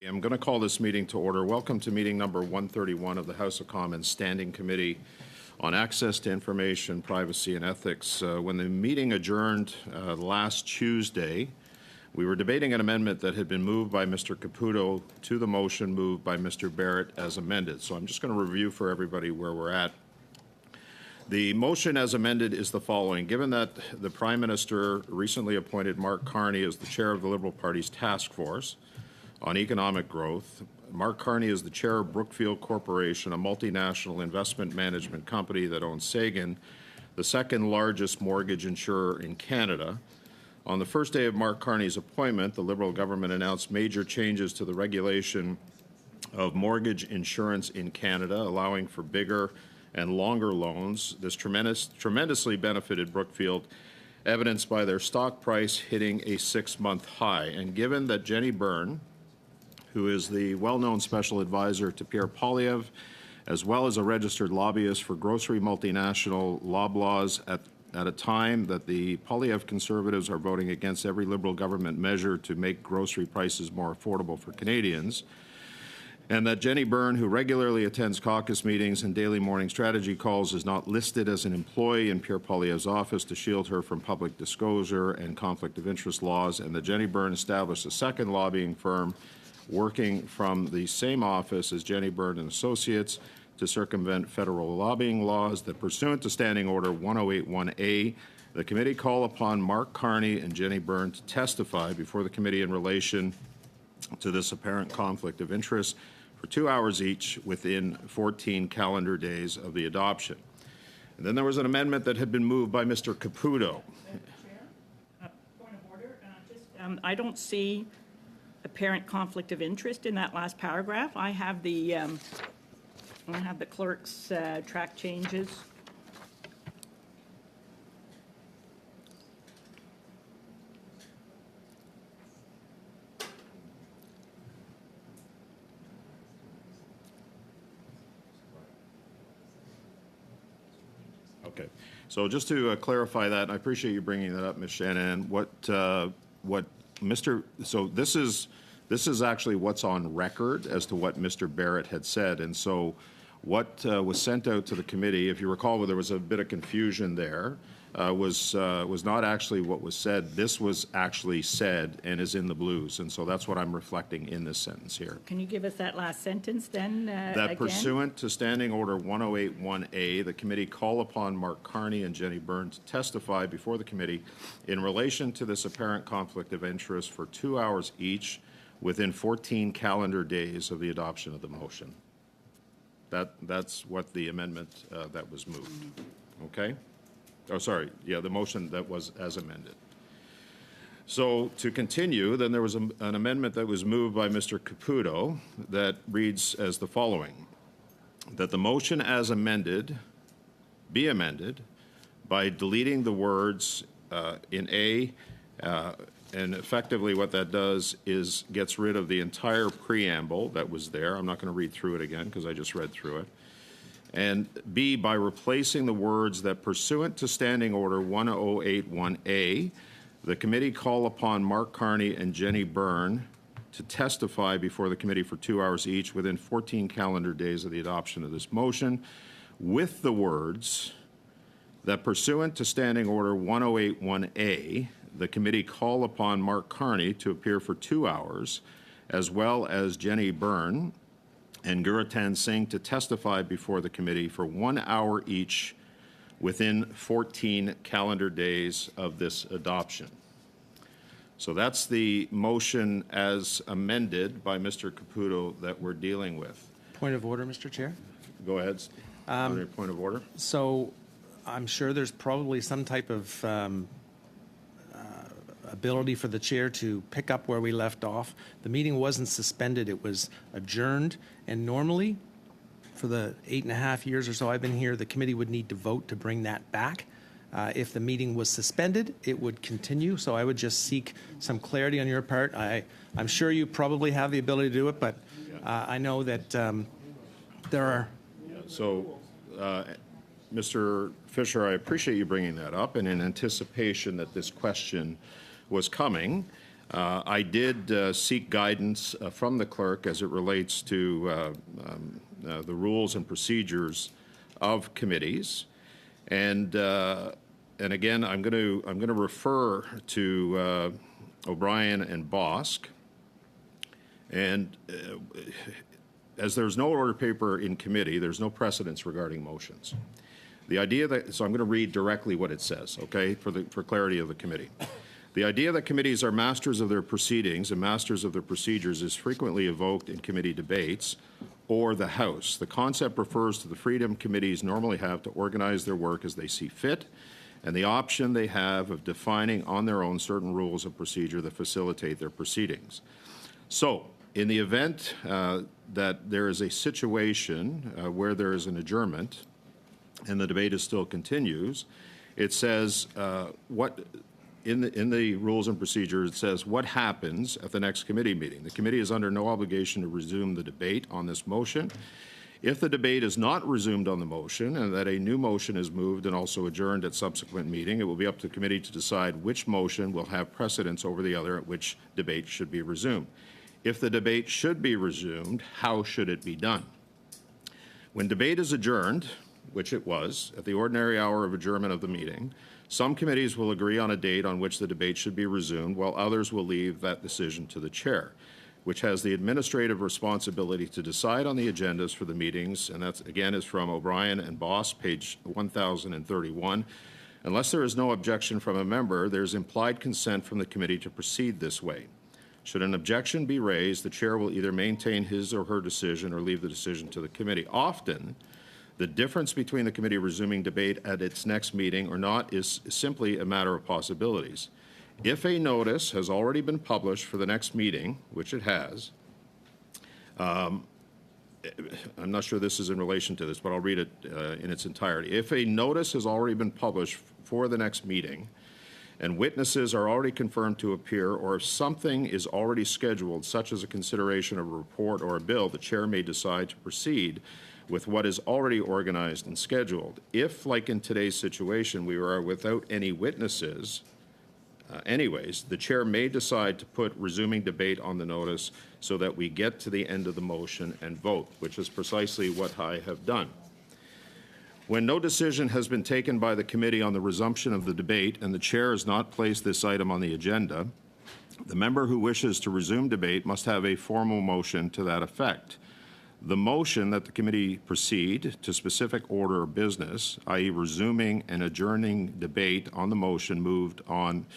I'm going to call this meeting to order. Welcome to meeting number 131 of the House of Commons Standing Committee on Access to Information, Privacy and Ethics. When the meeting adjourned last Tuesday, we were debating an amendment that had been moved by Mr. Caputo to the motion moved by Mr. Barrett as amended. So I'm just going to review for everybody where we're at. The motion as amended is the following. Given that the Prime Minister recently appointed Mark Carney as the chair of the Liberal Party's task force on economic growth, Mark Carney is the chair of Brookfield Corporation, a multinational investment management company that owns Sagan, the second largest mortgage insurer in Canada. On the first day of Mark Carney's appointment, the Liberal government announced major changes to the regulation of mortgage insurance in Canada, allowing for bigger and longer loans. This tremendously benefited Brookfield, evidenced by their stock price hitting a 6-month high. And given that Jenny Byrne, who is the well-known special advisor to Pierre Poilievre, as well as a registered lobbyist for grocery multinational Loblaws at a time that the Poilievre Conservatives are voting against every Liberal government measure to make grocery prices more affordable for Canadians, and that Jenny Byrne, who regularly attends caucus meetings and daily morning strategy calls, is not listed as an employee in Pierre Poilievre's office to shield her from public disclosure and conflict of interest laws, and that Jenny Byrne established a second lobbying firm working from the same office as Jenny Byrne and Associates to circumvent federal lobbying laws, that pursuant to Standing Order 1081A, the committee call upon Mark Carney and Jenny Byrne to testify before the committee in relation to this apparent conflict of interest for 2 hours each within 14 calendar days of the adoption. And then there was an amendment that had been moved by Mr. Caputo. Chair, point of order. I don't see apparent conflict of interest in that last paragraph. I have the clerk's track changes. Okay, so just to clarify that, and I appreciate you bringing that up, Ms. Shannon. So this is actually what's on record as to what Mr. Barrett had said, and so what was sent out to the committee, if you recall, there was a bit of confusion there, was not actually what was said. This was actually said and is in the blues, and so that's what I'm reflecting in this sentence here. Can you give us that last sentence then That again? pursuant to Standing Order 1081A, the committee call upon Mark Carney and Jenny Byrne to testify before the committee in relation to this apparent conflict of interest for 2 hours each within 14 calendar days of the adoption of the motion. That's what the amendment that was moved. Okay? Oh, sorry. Yeah, the motion that was as amended. So to continue, then there was an amendment that was moved by Mr. Caputo that reads as the following: that the motion as amended be amended by deleting the words in A, and effectively what that does is gets rid of the entire preamble that was there. I'm not going to read through it again because I just read through it. And B, by replacing the words that pursuant to Standing Order 1081A, the committee call upon Mark Carney and Jenny Byrne to testify before the committee for 2 hours each within 14 calendar days of the adoption of this motion, with the words that pursuant to Standing Order 1081A, the committee call upon Mark Carney to appear for 2 hours, as well as Jenny Byrne and Guratan Singh to testify before the committee for 1 hour each within 14 calendar days of this adoption. So that's the motion as amended by Mr. Caputo that we're dealing with. Point of order, Mr. Chair. Go ahead. Point of order. So I'm sure there's probably some type of ability for the chair to pick up where we left off. The meeting wasn't suspended, it was adjourned, and normally for the 8.5 years or so I've been here, the committee would need to vote to bring that back. If the meeting was suspended, it would continue, so I would just seek some clarity on your part. I'm sure you probably have the ability to do it, but I know that there are... So, Mr. Fisher, I appreciate you bringing that up, and in anticipation that this question was coming, I did seek guidance from the clerk as it relates to the rules and procedures of committees, and again, I'm going to refer to O'Brien and Bosk, and as there's no order paper in committee, there's no precedence regarding motions. The idea that, so I'm going to read directly what it says, okay, for clarity of the committee. The idea that committees are masters of their proceedings and masters of their procedures is frequently evoked in committee debates or the House. The concept refers to the freedom committees normally have to organize their work as they see fit, and the option they have of defining on their own certain rules of procedure that facilitate their proceedings. So, in the event that there is a situation where there is an adjournment and the debate is still continues, it says in the rules and procedures, it says what happens at the next committee meeting. The committee is under no obligation to resume the debate on this motion. If the debate is not resumed on the motion and that a new motion is moved and also adjourned at subsequent meeting, it will be up to the committee to decide which motion will have precedence over the other at which debate should be resumed. If the debate should be resumed, how should it be done? When debate is adjourned, which it was, at the ordinary hour of adjournment of the meeting, some committees will agree on a date on which the debate should be resumed, while others will leave that decision to the chair, which has the administrative responsibility to decide on the agendas for the meetings, and that again is from O'Brien and Boss, page 1031. Unless there is no objection from a member, there is implied consent from the committee to proceed this way. Should an objection be raised, the chair will either maintain his or her decision or leave the decision to the committee. Often, the difference between the committee resuming debate at its next meeting or not is simply a matter of possibilities. If a notice has already been published for the next meeting, which it has, I'm not sure this is in relation to this, but I'll read it in its entirety. If a notice has already been published for the next meeting and witnesses are already confirmed to appear, or if something is already scheduled, such as a consideration of a report or a bill, the chair may decide to proceed with what is already organized and scheduled. If, like in today's situation, we are without any witnesses, anyways, the chair may decide to put resuming debate on the notice so that we get to the end of the motion and vote, which is precisely what I have done. When no decision has been taken by the committee on the resumption of the debate and the chair has not placed this item on the agenda, the member who wishes to resume debate must have a formal motion to that effect. The motion that the committee proceed to specific order of business, i.e. resuming and adjourning debate on the motion moved on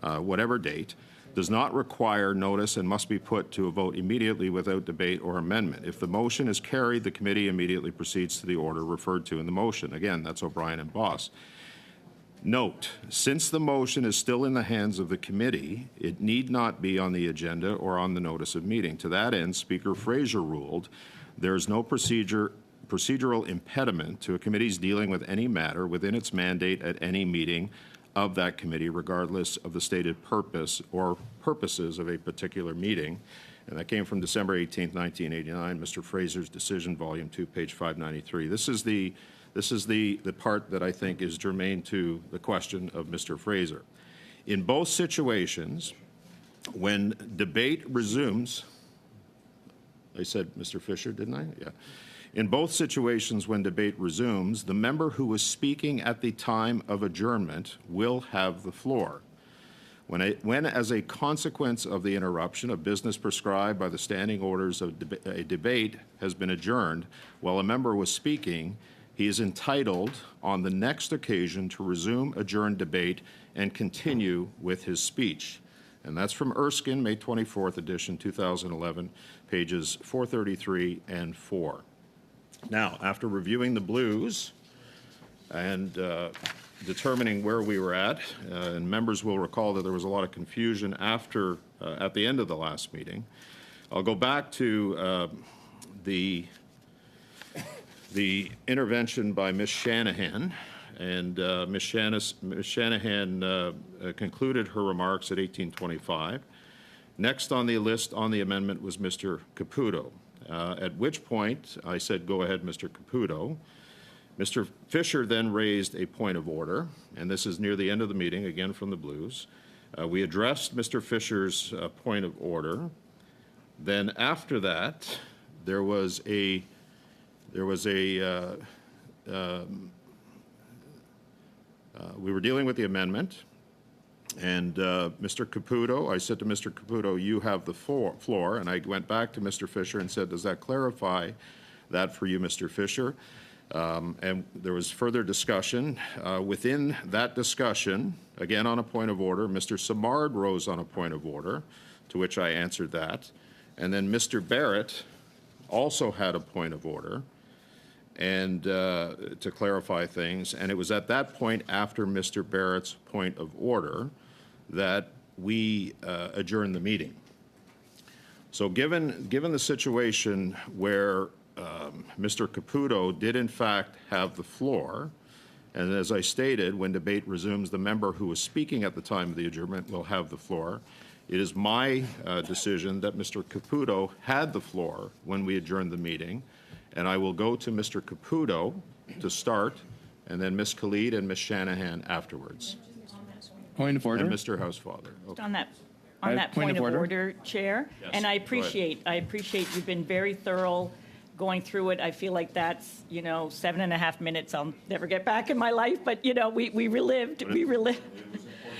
whatever date, does not require notice and must be put to a vote immediately without debate or amendment. If the motion is carried, the committee immediately proceeds to the order referred to in the motion. Again, that's O'Brien and Boss. Note, since the motion is still in the hands of the committee, it need not be on the agenda or on the notice of meeting. To that end, Speaker Fraser ruled there is no procedural impediment to a committee's dealing with any matter within its mandate at any meeting of that committee, regardless of the stated purpose or purposes of a particular meeting. And that came from December 18, 1989, Mr. Fraser's decision, volume 2, page 593. This is the part that I think is germane to the question of Mr. Fraser. In both situations, when debate resumes, I said Mr. Fisher, didn't I? Yeah. In both situations, when debate resumes, the member who was speaking at the time of adjournment will have the floor. When as a consequence of the interruption of business prescribed by the standing orders of a debate has been adjourned while a member was speaking, he is entitled on the next occasion to resume adjourned debate and continue with his speech. And that's from Erskine, May 24th edition, 2011, pages 433 and 4. Now, after reviewing the blues and determining where we were at, and members will recall that there was a lot of confusion after, at the end of the last meeting, I'll go back to the intervention by Ms. Shanahan, and Ms. Shanahan concluded her remarks at 1825. Next on the list on the amendment was Mr. Caputo. At which point I said, go ahead, Mr. Caputo. Mr. Fisher then raised a point of order, and this is near the end of the meeting, again from the blues. We addressed Mr. Fisher's point of order. Then after that, there was a we were dealing with the amendment, and Mr. Caputo, I said to Mr. Caputo, you have the floor, and I went back to Mr. Fisher and said, does that clarify that for you, Mr. Fisher? And there was further discussion. Within that discussion, again on a point of order, Mr. Simard rose on a point of order, to which I answered that. And then Mr. Barrett also had a point of order, and to clarify things. And it was at that point, after Mr. Barrett's point of order, that we adjourned the meeting. So given the situation where Mr. Caputo did in fact have the floor, and as I stated, when debate resumes, the member who was speaking at the time of the adjournment will have the floor. It is my decision that Mr. Caputo had the floor when we adjourned the meeting, and I will go to Mr. Caputo to start, and then Ms. Khalid and Ms. Shanahan afterwards. Point of order. And Mr. Housefather. Okay. On that I- point of order, Chair. Yes, And I go appreciate you've been very thorough going through it. I feel like that's, 7.5 minutes I'll never get back in my life, but, we relived.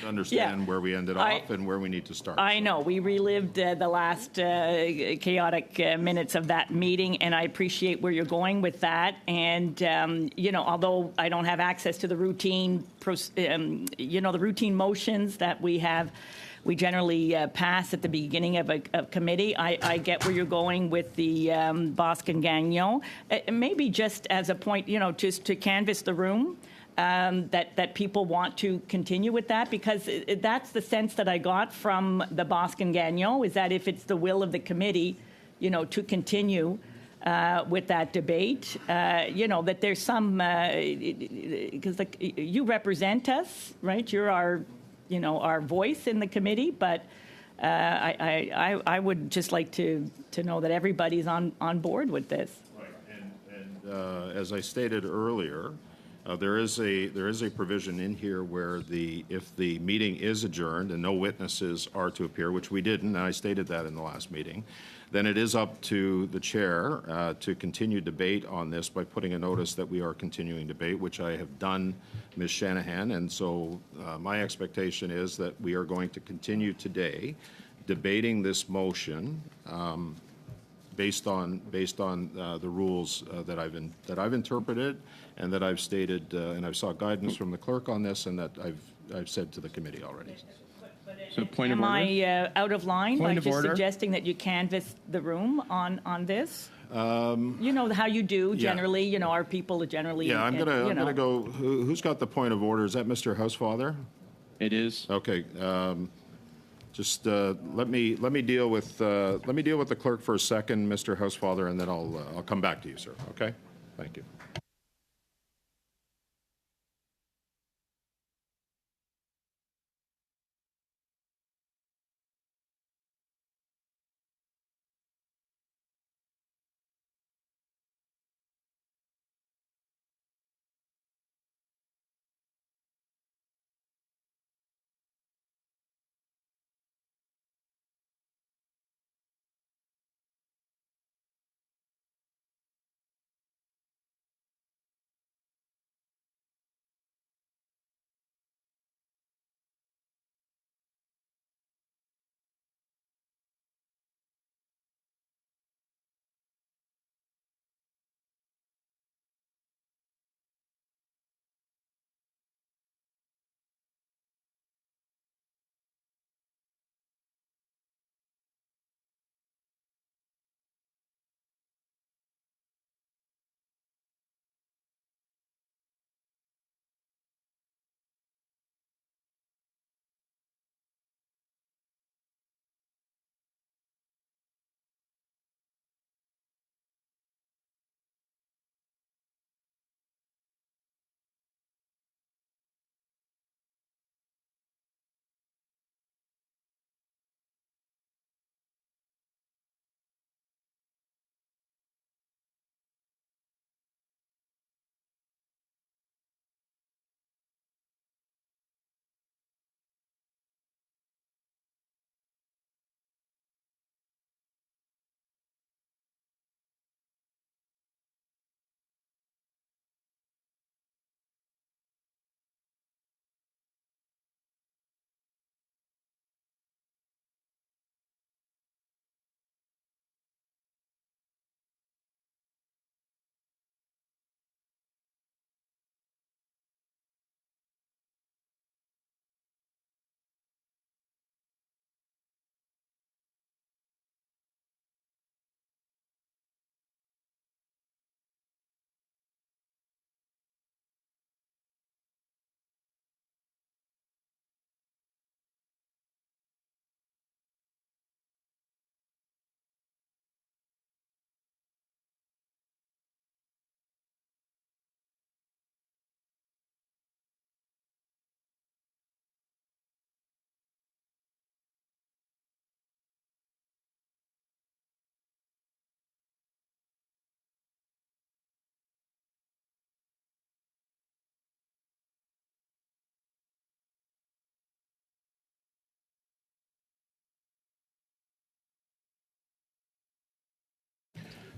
To understand where we ended I- off and where we need to start. I know, we relived the last chaotic minutes of that meeting, and I appreciate where you're going with that. And, although I don't have access to the routine, the routine motions that we have, we generally pass at the beginning of a committee. I get where you're going with the Boston Gagnon. Maybe just as a point, just to canvass the room. That people want to continue with that, because that's the sense that I got from the Boston Gagnon, is that if it's the will of the committee, to continue with that debate, that there's some, because you represent us, right? You're our voice in the committee, but I would just like to know that everybody's on board with this. Right. And as I stated earlier, there is a provision in here where if the meeting is adjourned and no witnesses are to appear, which we didn't, and I stated that in the last meeting, then it is up to the chair to continue debate on this by putting a notice that we are continuing debate, which I have done, Ms. Shanahan. And so my expectation is that we are going to continue today debating this motion based on the rules that I've interpreted and that I've stated, and I've sought guidance from the clerk on this, and that I've said to the committee already. So point of Am order. I out of line by Point of just order. suggesting that you canvass the room on this? You know how you do generally. Our people are generally. Yeah, I'm gonna go. Who's got the point of order? Is that Mr. Housefather? It is. Okay. Just let me deal with the clerk for a second, Mr. Housefather, and then I'll come back to you, sir. Okay. Thank you.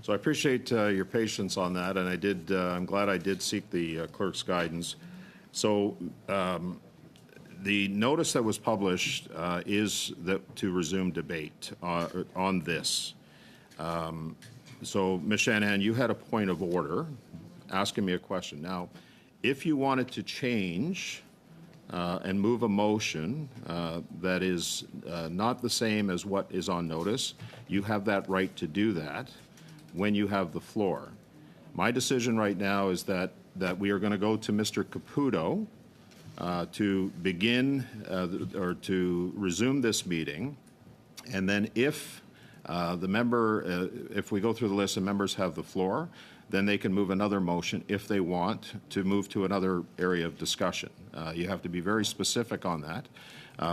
So I appreciate your patience on that, and I'm glad I did seek the clerk's guidance. So the notice that was published is to resume debate on this. So, Ms. Shanahan, you had a point of order asking me a question. Now, if you wanted to change and move a motion that is not the same as what is on notice, you have that right to do that when you have the floor. My decision right now is that we are going to go to Mr. Caputo to begin or to resume this meeting, and then if the member, if we go through the list and members have the floor, then they can move another motion if they want to move to another area of discussion. You have to be very specific on that.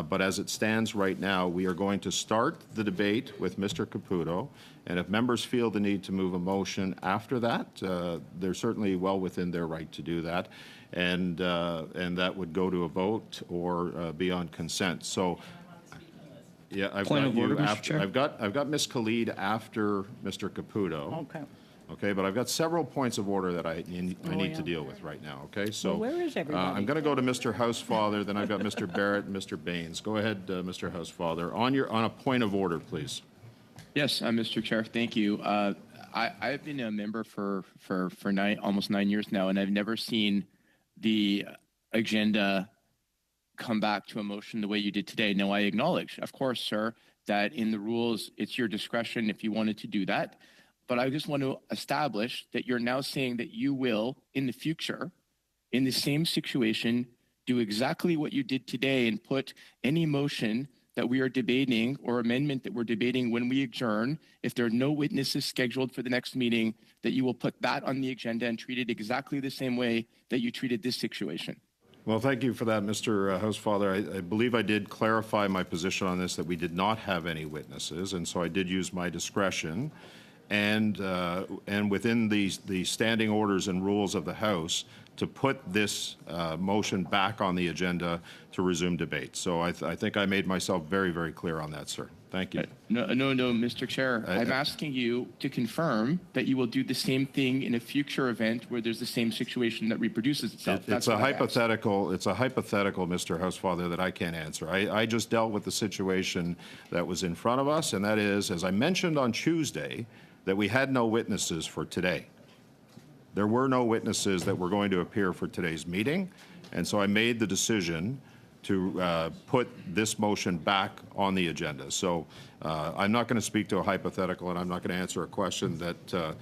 But as it stands right now, we are going to start the debate with Mr. Caputo, and if members feel the need to move a motion after that, they're certainly well within their right to do that, and that would go to a vote or be on consent. So, yeah, I've Point got of you order, Mr. after. Chair. I've got Ms. Khalid after Mr. Caputo. Okay. Okay, but I've got several points of order that I need yeah. to deal with right now, okay? So Well, where is everybody? I'm going to go to Mr. Housefather, then I've got Mr. Barrett and Mr. Baines. Go ahead, Mr. Housefather. On a point of order, please. Yes, Mr. Chair, thank you. I've been a member for almost 9 years now, and I've never seen the agenda come back to a motion the way you did today. Now, I acknowledge, of course, sir, that in the rules, it's your discretion if you wanted to do that. But I just want to establish that you're now saying that you will, in the future, in the same situation, do exactly what you did today and put any motion that we are debating or amendment that we're debating when we adjourn, if there are no witnesses scheduled for the next meeting, that you will put that on the agenda and treat it exactly the same way that you treated this situation. Well, thank you for that, Mr. Housefather. I believe I did clarify my position on this, that we did not have any witnesses, and so I did use my discretion. And within the standing orders and rules of the House to put this motion back on the agenda to resume debate. So I think I made myself very, very clear on that, sir. Thank you. No, Mr. Chair. I'm asking you to confirm that you will do the same thing in a future event where there's the same situation that reproduces itself. It's a hypothetical. It's a hypothetical, Mr. Housefather, that I can't answer. I just dealt with the situation that was in front of us, and that is, as I mentioned on Tuesday, that we had no witnesses for today. There were no witnesses that were going to appear for today's meeting, and so I made the decision to put this motion back on the agenda. So I'm not going to speak to a hypothetical, and I'm not going to answer a question that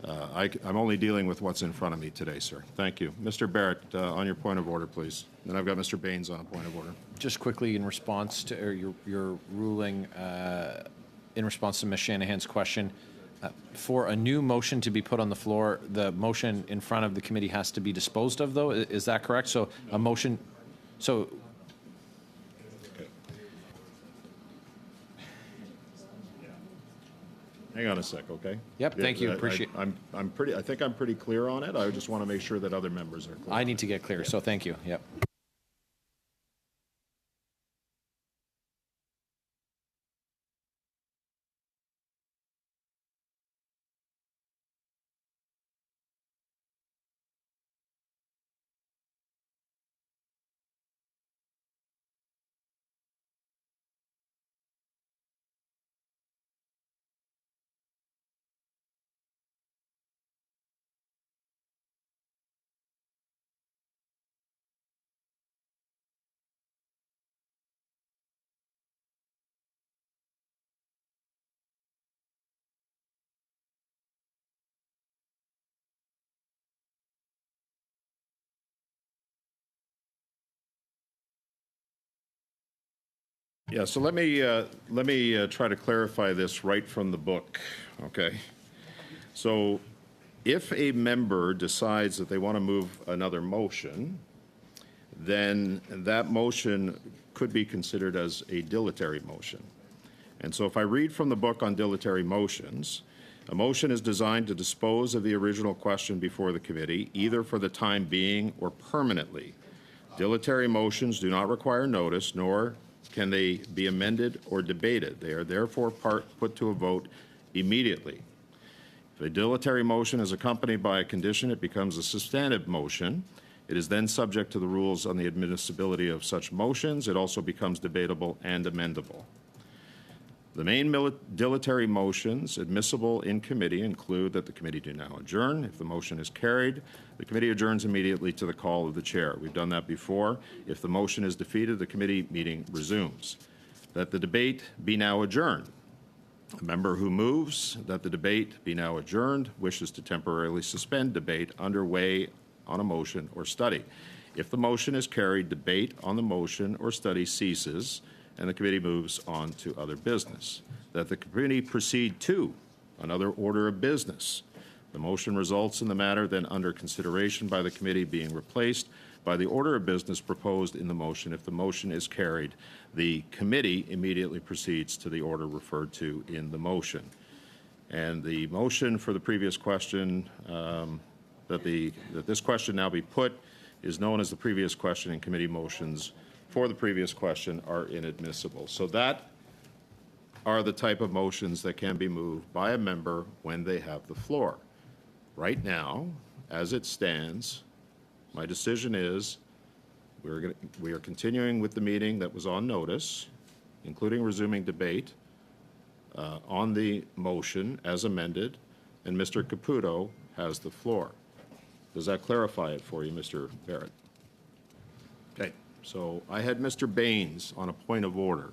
I'm only dealing with what's in front of me today, sir. Thank you. Mr. Barrett, on your point of order, please. Then I've got Mr. Baines on a point of order. Just quickly in response to your ruling, in response to Ms. Shanahan's question, for a new motion to be put on the floor, the motion in front of the committee has to be disposed of, though? Is that correct? So a motion, so... Okay. Hang on a sec, okay? Yep, thank you, appreciate- I think I'm pretty clear on it. I just want to make sure that other members are clear. I need to get clear, so thank you. Yep. Yeah, so let me try to clarify this right from the book, okay? So if a member decides that they want to move another motion, then that motion could be considered as a dilatory motion. And so if I read from the book on dilatory motions, a motion is designed to dispose of the original question before the committee, either for the time being or permanently. Dilatory motions do not require notice, nor can they be amended or debated. They are therefore put to a vote immediately. If If a dilatory motion is accompanied by a condition, it becomes a substantive motion. It is then subject to the rules on the admissibility of such motions. It also becomes debatable and amendable. The main dilatory motions admissible in committee include that the committee do now adjourn. If the motion is carried, the committee adjourns immediately to the call of the chair. We've done that before. If the motion is defeated, the committee meeting resumes. That the debate be now adjourned. A member who moves that the debate be now adjourned wishes to temporarily suspend debate underway on a motion or study. If the motion is carried, debate on the motion or study ceases, and the committee moves on to other business. That the committee proceed to another order of business. The motion results in the matter then under consideration by the committee being replaced by the order of business proposed in the motion. If the motion is carried, the committee immediately proceeds to the order referred to in the motion. And the motion for the previous question, that this question now be put, is known as the previous question, and committee motions for the previous question are inadmissible. So that are the type of motions that can be moved by a member when they have the floor. Right now, as it stands, my decision is we are continuing with the meeting that was on notice, including resuming debate on the motion as amended, and Mr. Caputo has the floor. Does that clarify it for you, Mr. Barrett? Okay. So I had Mr. Baines on a point of order.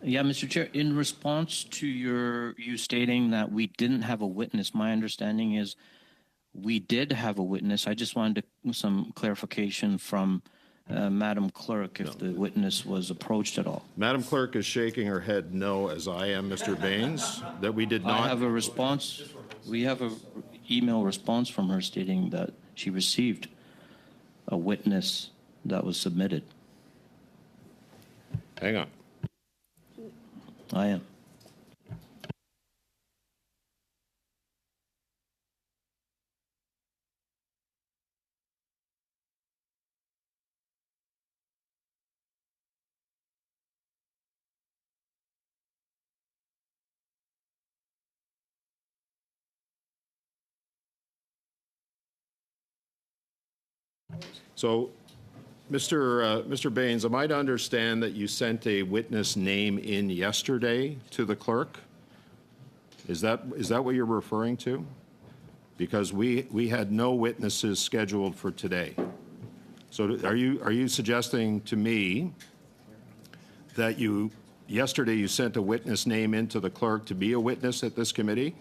Yeah, Mr. Chair, in response to you stating that we didn't have a witness, my understanding is we did have a witness. I just wanted some clarification from Madam Clerk if the witness was approached at all. Madam Clerk is shaking her head no, as I am, Mr. Baines, that we did not. I have a response. We have an email response from her stating that she received a witness that was submitted. Hang on. I am. So, Mr. Baines, am I to understand that you sent a witness name in yesterday to the clerk? Is that what you're referring to? Because we had no witnesses scheduled for today. So are you suggesting to me that yesterday you sent a witness name into the clerk to be a witness at this committee?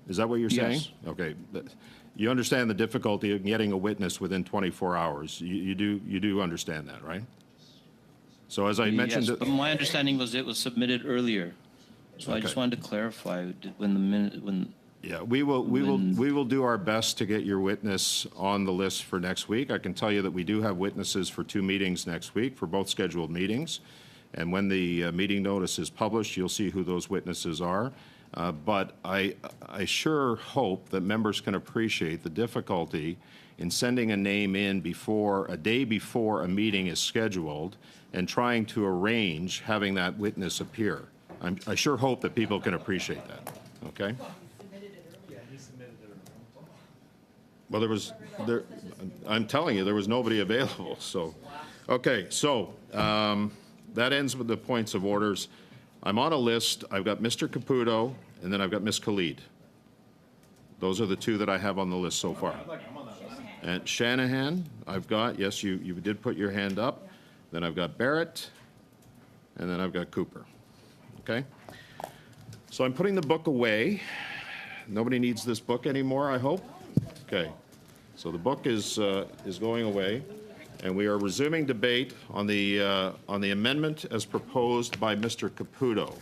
Is that what you're saying? Yes. Okay. You understand the difficulty of getting a witness within 24 hours. You do understand that, right? So as I mentioned, yes, but my understanding was it was submitted earlier. So I just Okay. wanted to clarify yeah, we will do our best to get your witness on the list for next week. I can tell you that we do have witnesses for 2 meetings next week, for both scheduled meetings. And when the meeting notice is published, you'll see who those witnesses are. But I sure hope that members can appreciate the difficulty in sending a name in a day before a meeting is scheduled and trying to arrange having that witness appear. I sure hope that people can appreciate that, okay? Well, I'm telling you, there was nobody available, so. Okay, so that ends with the points of orders. I'm on a list. I've got Mr. Caputo, and then I've got Ms. Khalid. Those are the 2 that I have on the list so far. And Shanahan, I've got, yes, you did put your hand up. Then I've got Barrett, and then I've got Cooper. Okay? So I'm putting the book away. Nobody needs this book anymore, I hope. Okay. So the book is going away. And we are resuming debate on the amendment as proposed by Mr. Caputo.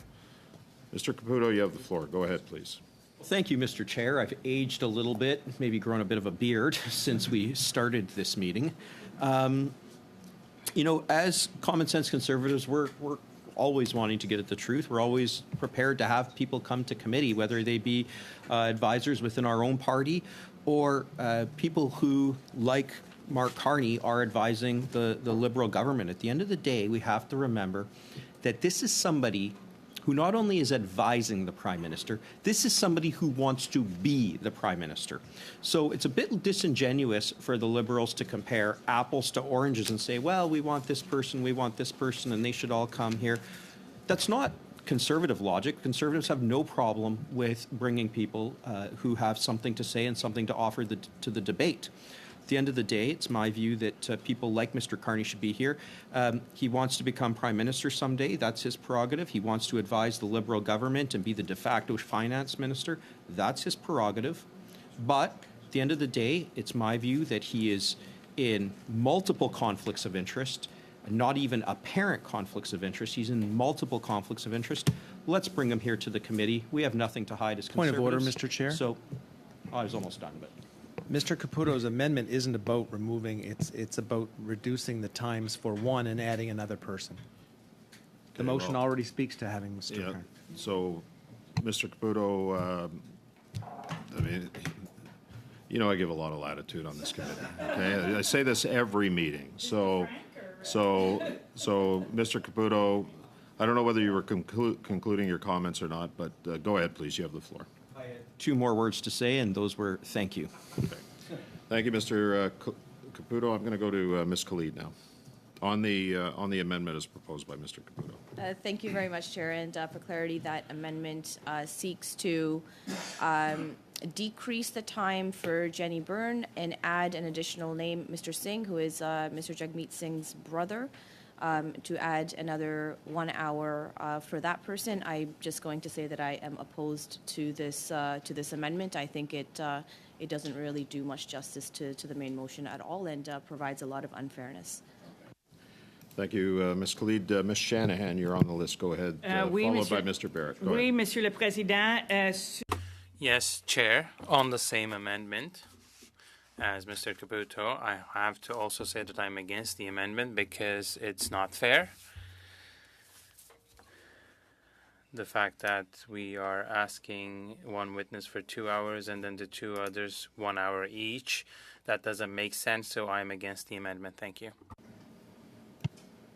Mr. Caputo, you have the floor. Go ahead, please. Thank you, Mr. Chair. I've aged a little bit, maybe grown a bit of a beard since we started this meeting. As common sense conservatives, we're always wanting to get at the truth. We're always prepared to have people come to committee, whether they be advisors within our own party or people who, like Mark Carney, are advising the Liberal government. At the end of the day, we have to remember that this is somebody who not only is advising the Prime Minister, this is somebody who wants to be the Prime Minister. So it's a bit disingenuous for the Liberals to compare apples to oranges and say, well, we want this person, and they should all come here. That's not Conservative logic. Conservatives have no problem with bringing people who have something to say and something to offer to the debate. At the end of the day, it's my view that people like Mr. Carney should be here. He wants to become Prime Minister someday. That's his prerogative. He wants to advise the Liberal government and be the de facto finance minister. That's his prerogative. But at the end of the day, it's my view that he is in multiple conflicts of interest, not even apparent conflicts of interest. He's in multiple conflicts of interest. Let's bring him here to the committee. We have nothing to hide as Point Conservatives. of order, Mr. Chair. So I was almost done, but. Mr. Caputo's amendment isn't about removing, it's about reducing the times for one and adding another person. The Okay, motion well, already speaks to having Mr. Yeah, Carney. so, Mr. Caputo, I mean, you know I give a lot of latitude on this committee, okay? I say this every meeting, so, Mr. Caputo, I don't know whether you were concluding your comments or not, but go ahead, please, you have the floor. I had 2 more words to say, and those were thank you. Okay. Thank you, Mr. Caputo. I'm going to go to Ms. Khalid now on the amendment as proposed by Mr. Caputo. Thank you very much, Chair. And for clarity, that amendment seeks to decrease the time for Jenny Byrne and add an additional name, Mr. Singh, who is Mr. Jagmeet Singh's brother, to add another 1 hour for that person. I'm just going to say that I am opposed to this amendment. I think it doesn't really do much justice to the main motion at all and provides a lot of unfairness. Thank you, Ms. Khalid. Ms. Shanahan, you're on the list. Go ahead, Oui, followed Monsieur- by Mr. Barrett. Go Oui, ahead. Monsieur le Président. Yes, Chair, on the same amendment as Mr. Caputo, I have to also say that I'm against the amendment because it's not fair. The fact that we are asking one witness for 2 hours and then the 2 others 1 hour each, that doesn't make sense, so I'm against the amendment. Thank you.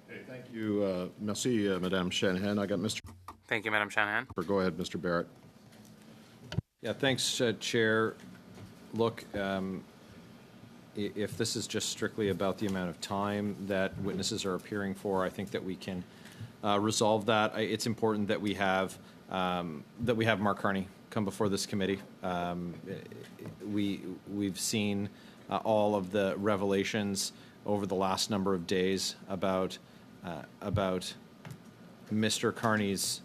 Okay, thank you. Merci, Madame Shanahan. I got Mr. Thank you, Madam Shanahan. Go ahead, Mr. Barrett. Yeah, thanks, Chair. Look, if this is just strictly about the amount of time that witnesses are appearing for, I think that we can resolve that. It's important that we have Mark Carney come before this committee. We've seen all of the revelations over the last number of days about Mr. Carney's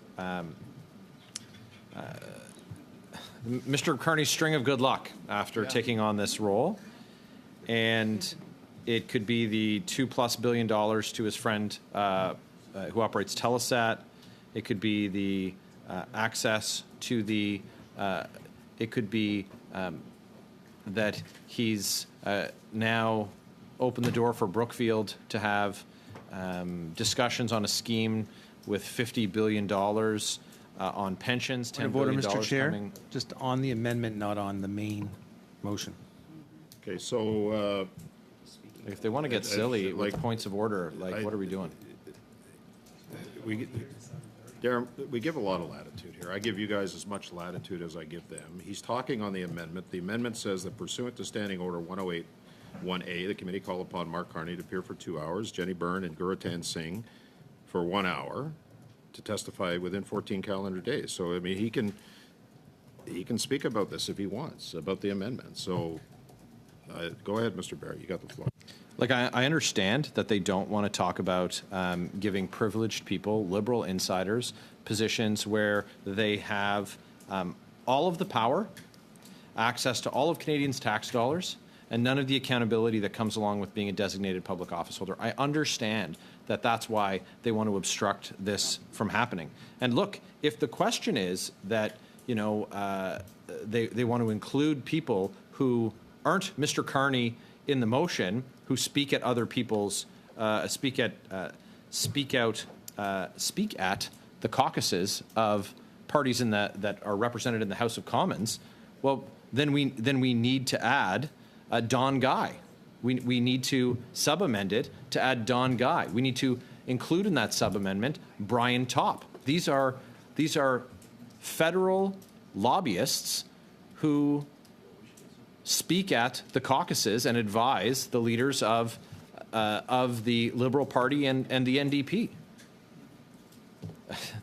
string of good luck after taking on this role. And it could be the $2+ billion to his friend who operates Telesat. It could be the access to the. It could be that he's now opened the door for Brookfield to have discussions on a scheme with $50 billion on pensions. Point of order, Mr. Chair. Just on the amendment, not on the main motion. Okay, so If they want to get silly like- with points of order, like what are we doing? Darren, we give a lot of latitude here. I give you guys as much latitude as I give them. He's talking on the amendment. The amendment says that pursuant to Standing Order 108-1A, the committee called upon Mark Carney to appear for 2 hours, Jenny Byrne and Guratan Singh for 1 hour to testify within 14 calendar days. So, I mean, he can speak about this if he wants, about the amendment. So go ahead, Mr. Barrett. You got the floor. Like, I understand that they don't want to talk about giving privileged people, liberal insiders, positions where they have all of the power, access to all of Canadians' tax dollars, and none of the accountability that comes along with being a designated public office holder. I understand that that's why they want to obstruct this from happening. And look, if the question is that, you know, they want to include people who aren't Mr. Carney in the motion, who speak at other people's speak at the caucuses of parties in that are represented in the House of Commons, well, then we need to add Don Guy. We need to sub-amend it to add Don Guy. We need to include in that sub-amendment Brian Topp. These are These are federal lobbyists who speak at the caucuses and advise the leaders of the Liberal Party and the NDP.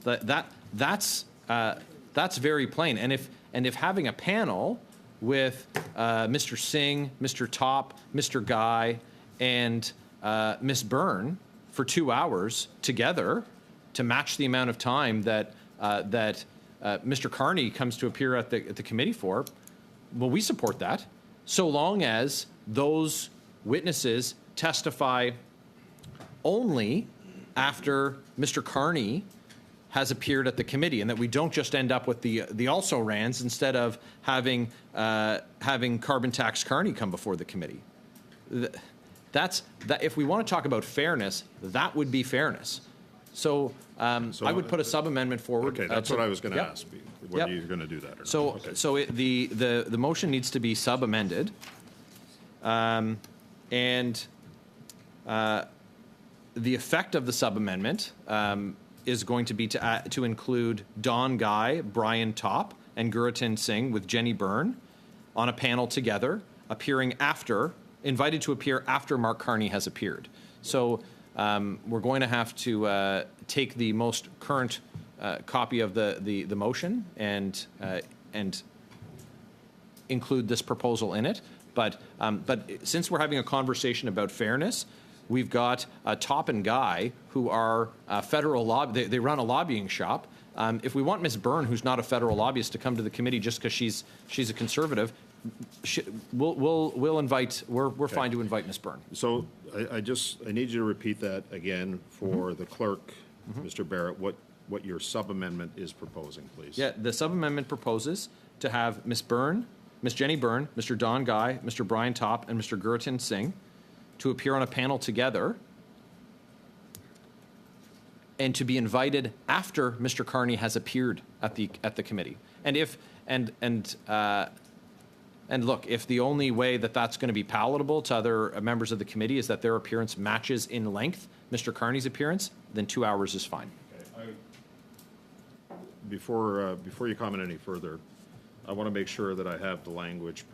That's very plain. And if having a panel with Mr. Singh, Mr. Top, Mr. Guy, and Ms. Byrne for 2 hours together to match the amount of time that Mr. Carney comes to appear at the committee for, well, we support that, so long as those witnesses testify only after Mr. Carney has appeared at the committee, and that we don't just end up with the also-rans instead of having Carbon Tax Carney come before the committee. That if we want to talk about fairness, that would be fairness. So I would put a sub-amendment forward. Okay, that's what I was going to Yep. ask, whether you're going to do that or not. So, Okay. the motion needs to be sub-amended, and the effect of the sub-amendment is going to be to include Don Guy, Brian Top, and Guritin Singh with Jenny Byrne on a panel together, invited to appear after Mark Carney has appeared. So we're going to have to take the most current copy of the motion and include this proposal in it. But since we're having a conversation about fairness, we've got Top and Guy, who are federal they run a lobbying shop. If we want Ms. Byrne, who's not a federal lobbyist, to come to the committee just because she's a conservative, we'll invite. We're fine to invite Ms. Byrne. So I need you to repeat that again for the clerk, Mr. Barrett, what your sub-amendment is proposing, please. Yeah, the sub-amendment proposes to have Ms. Byrne, Ms. Jenny Byrne, Mr. Don Guy, Mr. Brian Top, and Mr. Guritin Singh to appear on a panel together and to be invited after Mr. Carney has appeared at the committee. And look, if the only way that that's going to be palatable to other members of the committee is that their appearance matches in length Mr. Carney's appearance, then 2 hours is fine. Before you comment any further, I want to make sure that I have the language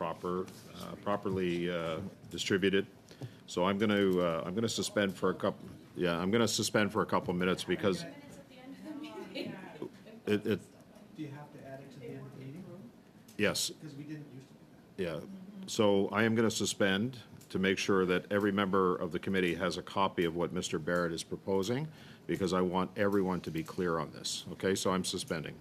properly distributed. So I'm going to suspend for a couple. Yeah, I'm going to suspend for a couple minutes because Do you have to add it to the end of the meeting? yes. Because we didn't used to do that. Yeah, so I am going to suspend to make sure that every member of the committee has a copy of what Mr. Barrett is proposing, because I want everyone to be clear on this. Okay, so I'm suspending.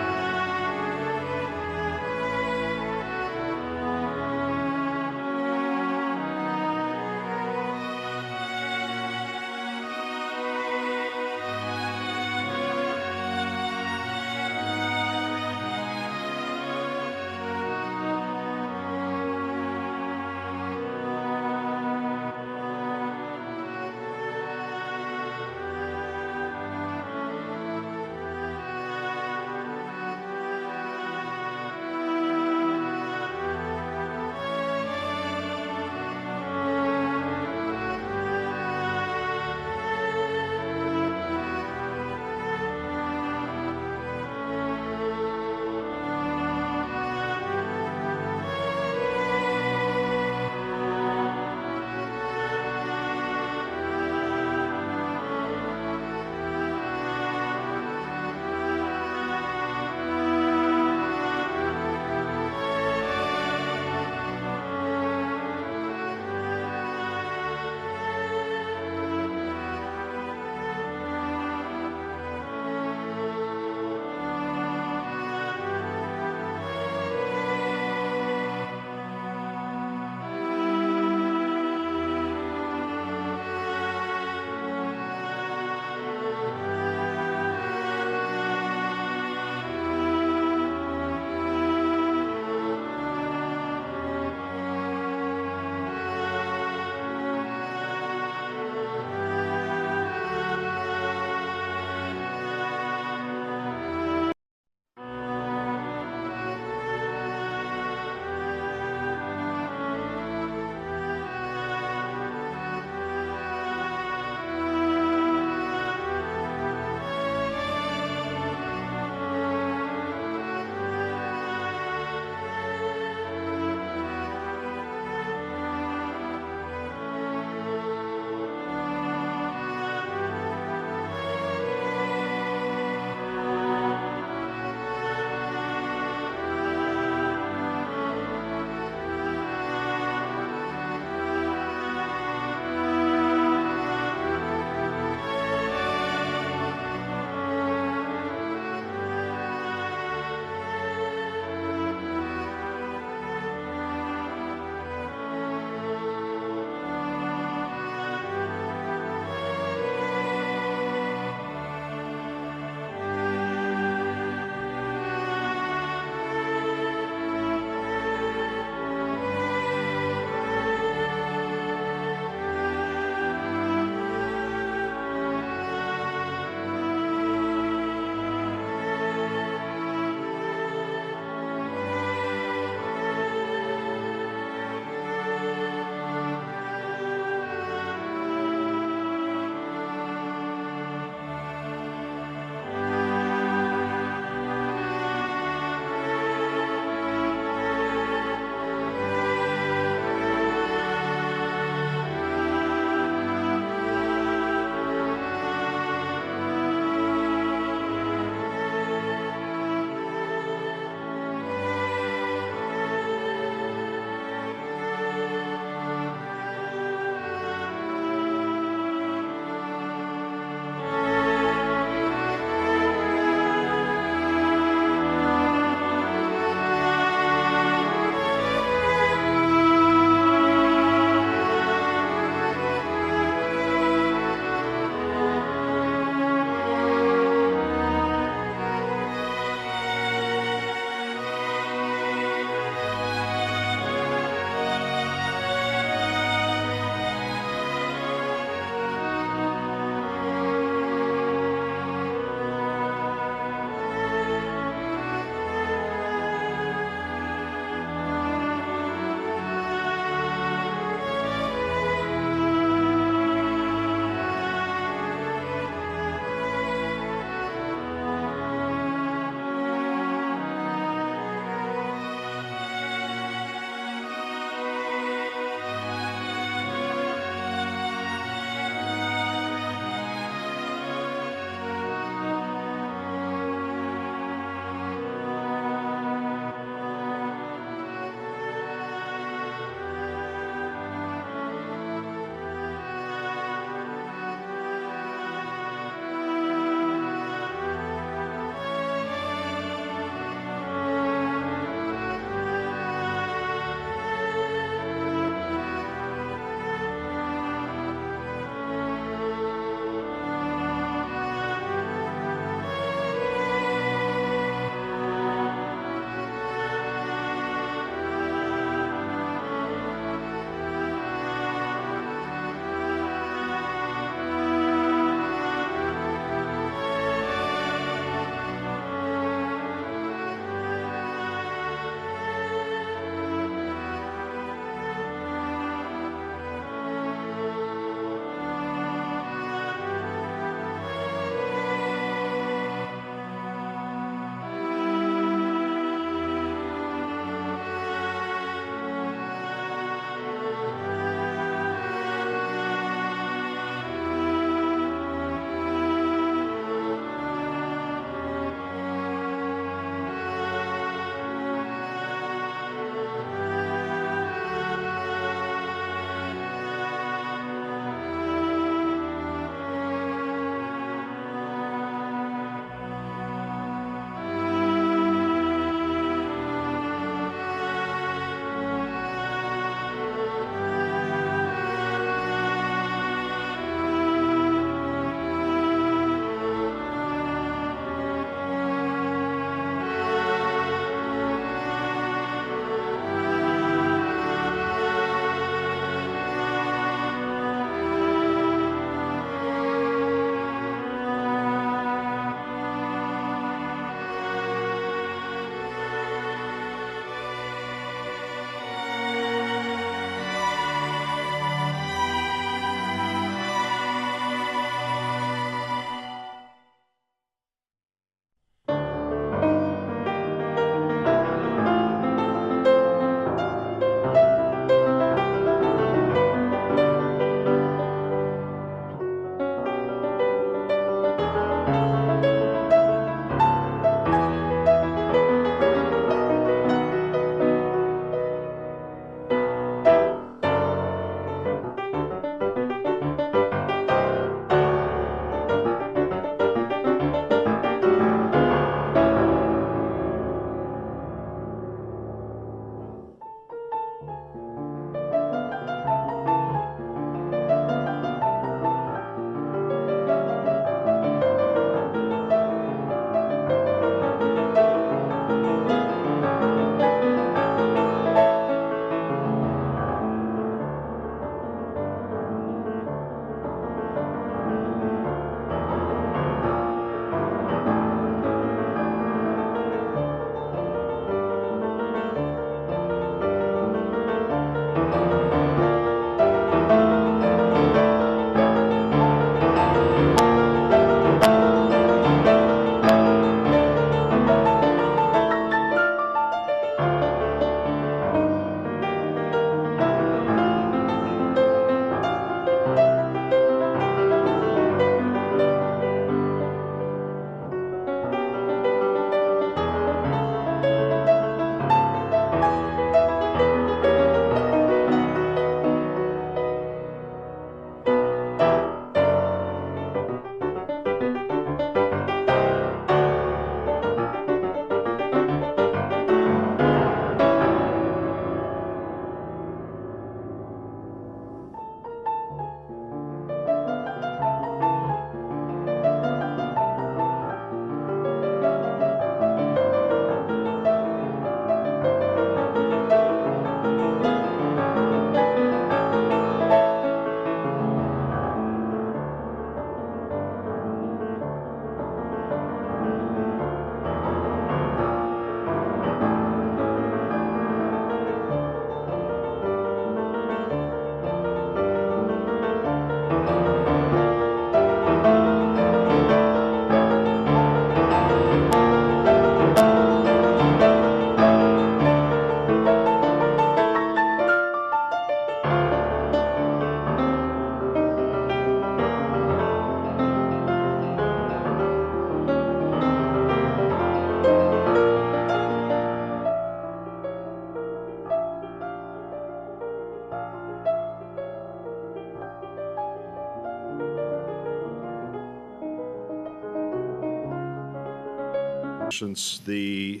Since the,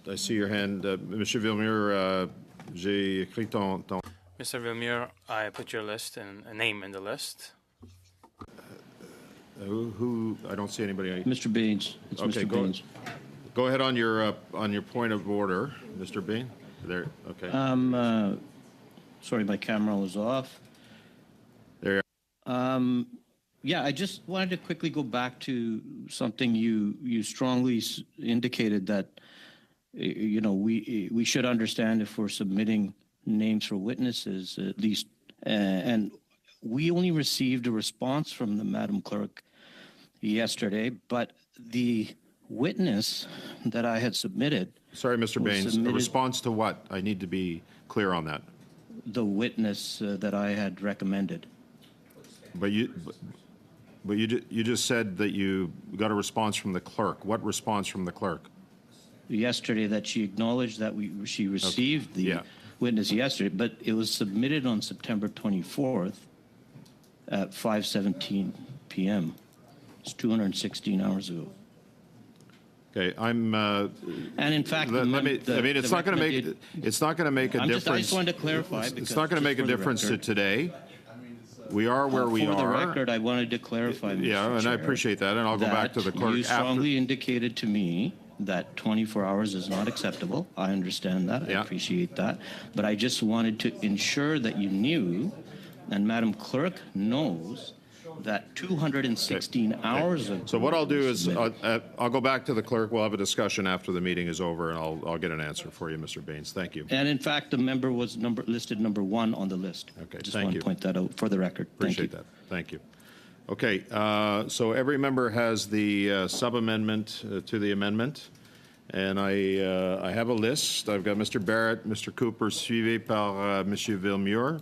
I see your hand, Monsieur Villemure, j'ai écrit ton. Mr. Villemure, I put your list and a name in the list. Who? I don't see anybody. Mr. Baines. It's Okay, Mr. go- Baines. Go ahead on your point of order, Mr. Bean. There. Okay. Sorry, my camera was off. There. Yeah, I just wanted to quickly go back to something you strongly indicated that we should understand if we're submitting names for witnesses at least, and we only received a response from the Madam Clerk yesterday, but the witness that I had submitted, Sorry, Mr. was Baines. A submitted- response to what? I need to be clear on that. the witness that I had recommended. But you just said that you got a response from the clerk. What response from the clerk? Yesterday, that she acknowledged that she received the Yeah. witness yesterday, but it was submitted on September 24th at 5:17 p.m. It's 216 hours ago. Okay, I'm. And in fact, Let me. I mean, it's not going to make. recommended- It's not going to make a I difference. just wanted to clarify. It's because not going to just make a for the difference to record- today. We are where we For the are. record, I wanted to clarify, Mr. Yeah, and I Chair, appreciate that, and I'll go back to the that clerk you after. strongly indicated to me that 24 hours is not acceptable. I understand that. Yeah. I appreciate that. But I just wanted to ensure that you knew, and Madam Clerk knows, that 216 hours ago. So what I'll do is submitted. I'll go back to the clerk. We'll have a discussion after the meeting is over, and I'll get an answer for you, Mr. Baines. Thank you. And in fact, the member was listed number 1 on the list. Okay, Just thank want you. to point that out for the record. Appreciate that. Thank you. Okay, so every member has the sub-amendment to the amendment, and I have a list. I've got Mr. Barrett, Mr. Cooper, suivi par Monsieur Villemure,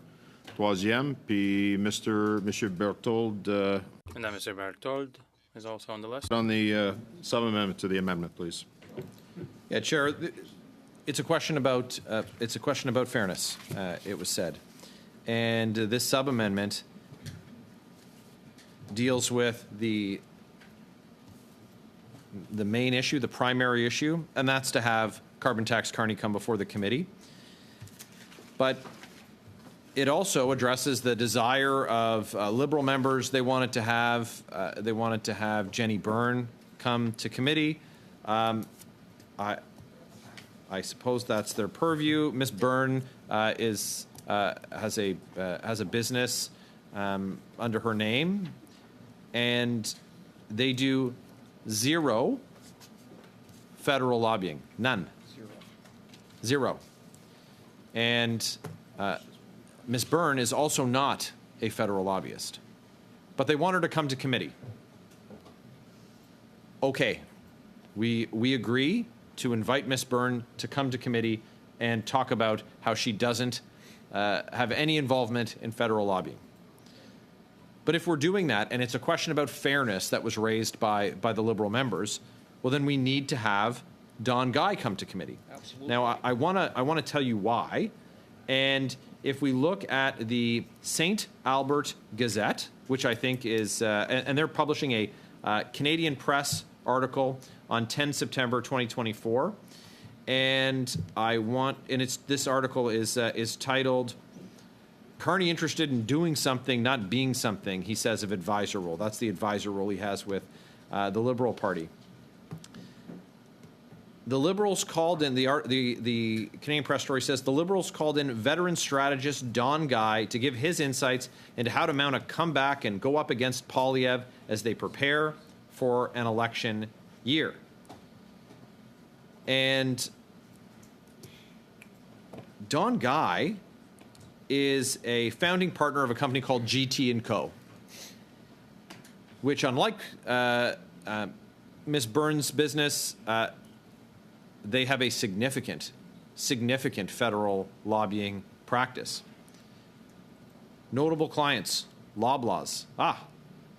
troisième, puis Monsieur Berthold And then Mr. Berthold is also on the list. on the sub-amendment to the amendment, please. Yeah, Chair, it's a question about fairness. It was said, and this sub-amendment deals with the main issue, the primary issue, and that's to have Carbon Tax Carney come before the committee. But it also addresses the desire of Liberal members. They wanted to have Jenny Byrne come to committee. I suppose that's their purview. Ms. Byrne has a business under her name, and they do zero federal lobbying, none, zero. And Ms. Byrne is also not a federal lobbyist, but they want her to come to committee. Okay, we agree to invite Ms. Byrne to come to committee and talk about how she doesn't have any involvement in federal lobbying. But if we're doing that, and it's a question about fairness that was raised by the Liberal members, well, then we need to have Don Guy come to committee. Absolutely. Now, I want to tell you why. And if we look at the St. Albert Gazette, which I think is, and they're publishing a Canadian Press article on 10 September 2024, and this article is titled "Carney Interested in Doing Something, Not Being Something," he says, of advisor role. That's the advisor role he has with the Liberal Party. The Liberals called in, the Canadian Press story says, the Liberals called in veteran strategist Don Guy to give his insights into how to mount a comeback and go up against Poilievre as they prepare for an election year. And Don Guy is a founding partner of a company called GT & Co., which, unlike Ms. Byrne's business, they have a significant federal lobbying practice. Notable clients, Loblaws.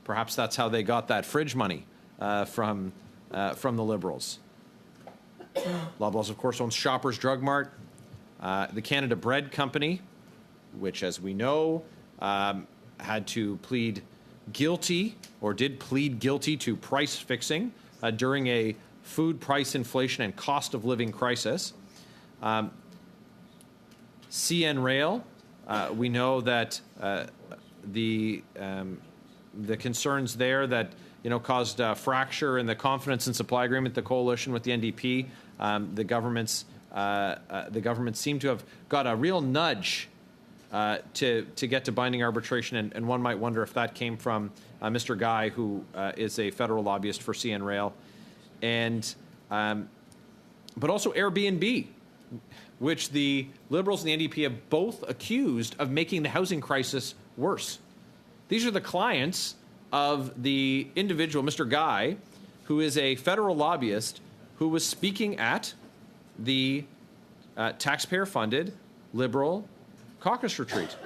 Perhaps that's how they got that fridge money from the Liberals. Loblaws, of course, owns Shoppers Drug Mart, the Canada Bread Company, which, as we know, had to plead guilty, or did plead guilty, to price fixing during a food price inflation and cost of living crisis. CN Rail, we know that the concerns there that caused a fracture in the confidence and supply agreement, the coalition with the NDP. The government seemed to have got a real nudge to get to binding arbitration, and one might wonder if that came from Mr. Guy, who is a federal lobbyist for CN Rail, and but also Airbnb, which the Liberals and the NDP have both accused of making the housing crisis worse. These are the clients of the individual, Mr. Guy, who is a federal lobbyist who was speaking at the taxpayer-funded Liberal caucus retreat.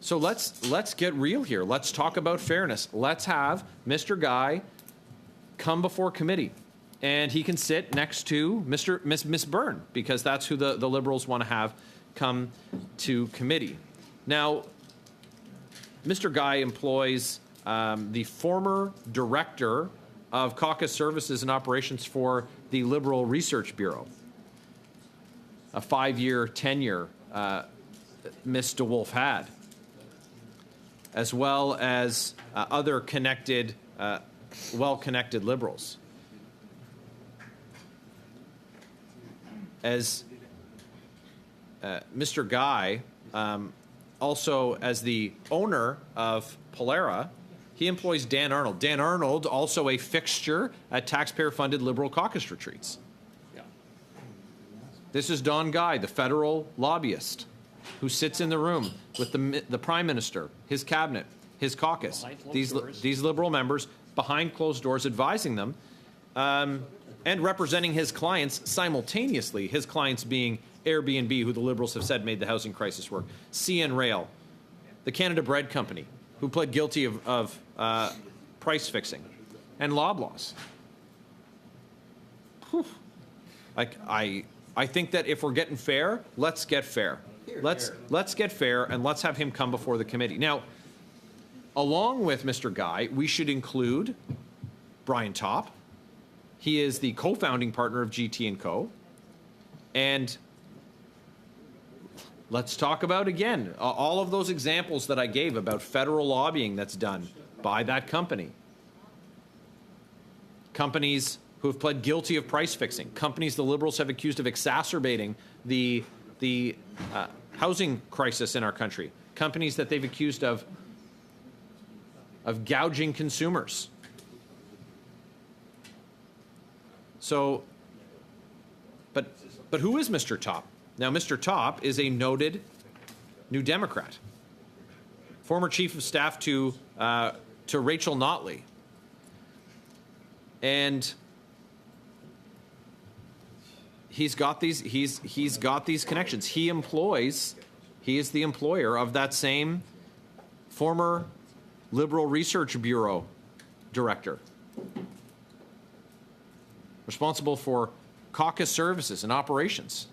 So let's get real here. Let's talk about fairness. Let's have Mr. Guy come before committee, and he can sit next to Miss Byrne, because that's who the Liberals want to have come to committee. Now, Mr. Guy employs the former director of caucus services and operations for the Liberal Research Bureau, a 5-year tenure Ms. DeWolf had, as well as other connected, well-connected Liberals. As Mr. Guy, also as the owner of Polera, he employs Dan Arnold. Dan Arnold, also a fixture at taxpayer-funded Liberal caucus retreats. This is Don Guy, the federal lobbyist, who sits in the room with the Prime Minister, his cabinet, his caucus, these Liberal members behind closed doors advising them and representing his clients simultaneously, his clients being Airbnb, who the Liberals have said made the housing crisis work, CN Rail, the Canada Bread Company, who pled guilty of price fixing, and Loblaws. I think that if we're getting fair, let's get fair. Let's get fair, and let's have him come before the committee. Now, along with Mr. Guy, we should include Brian Topp. He is the co-founding partner of GT & Co. And let's talk about, again, all of those examples that I gave about federal lobbying that's done by that company. Companies who have pled guilty of price fixing. Companies the Liberals have accused of exacerbating the housing crisis in our country. Companies that they've accused of gouging consumers. So, but who is Mr. Topp? Now, Mr. Topp is a noted New Democrat, former chief of staff to Rachel Notley, and he's got these connections. He is the employer of that same former Liberal Research Bureau director, responsible for caucus services and operations.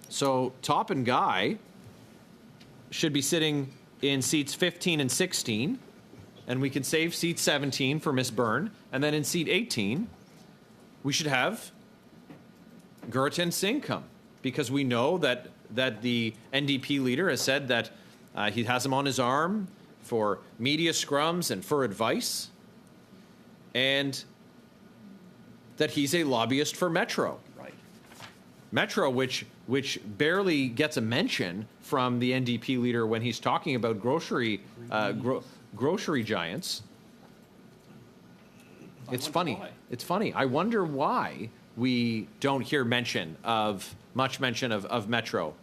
So Topp and Guy should be sitting in seats 15 and 16, and we can save seat 17 for Miss Byrne, and then in seat 18, we should have Gurtan Singh come, because we know that the NDP leader has said that he has him on his arm for media scrums and for advice, and that he's a lobbyist for Metro. Right. Metro, which barely gets a mention from the NDP leader when he's talking about grocery giants. It's funny. It's funny. I wonder why we don't hear much mention of Metro.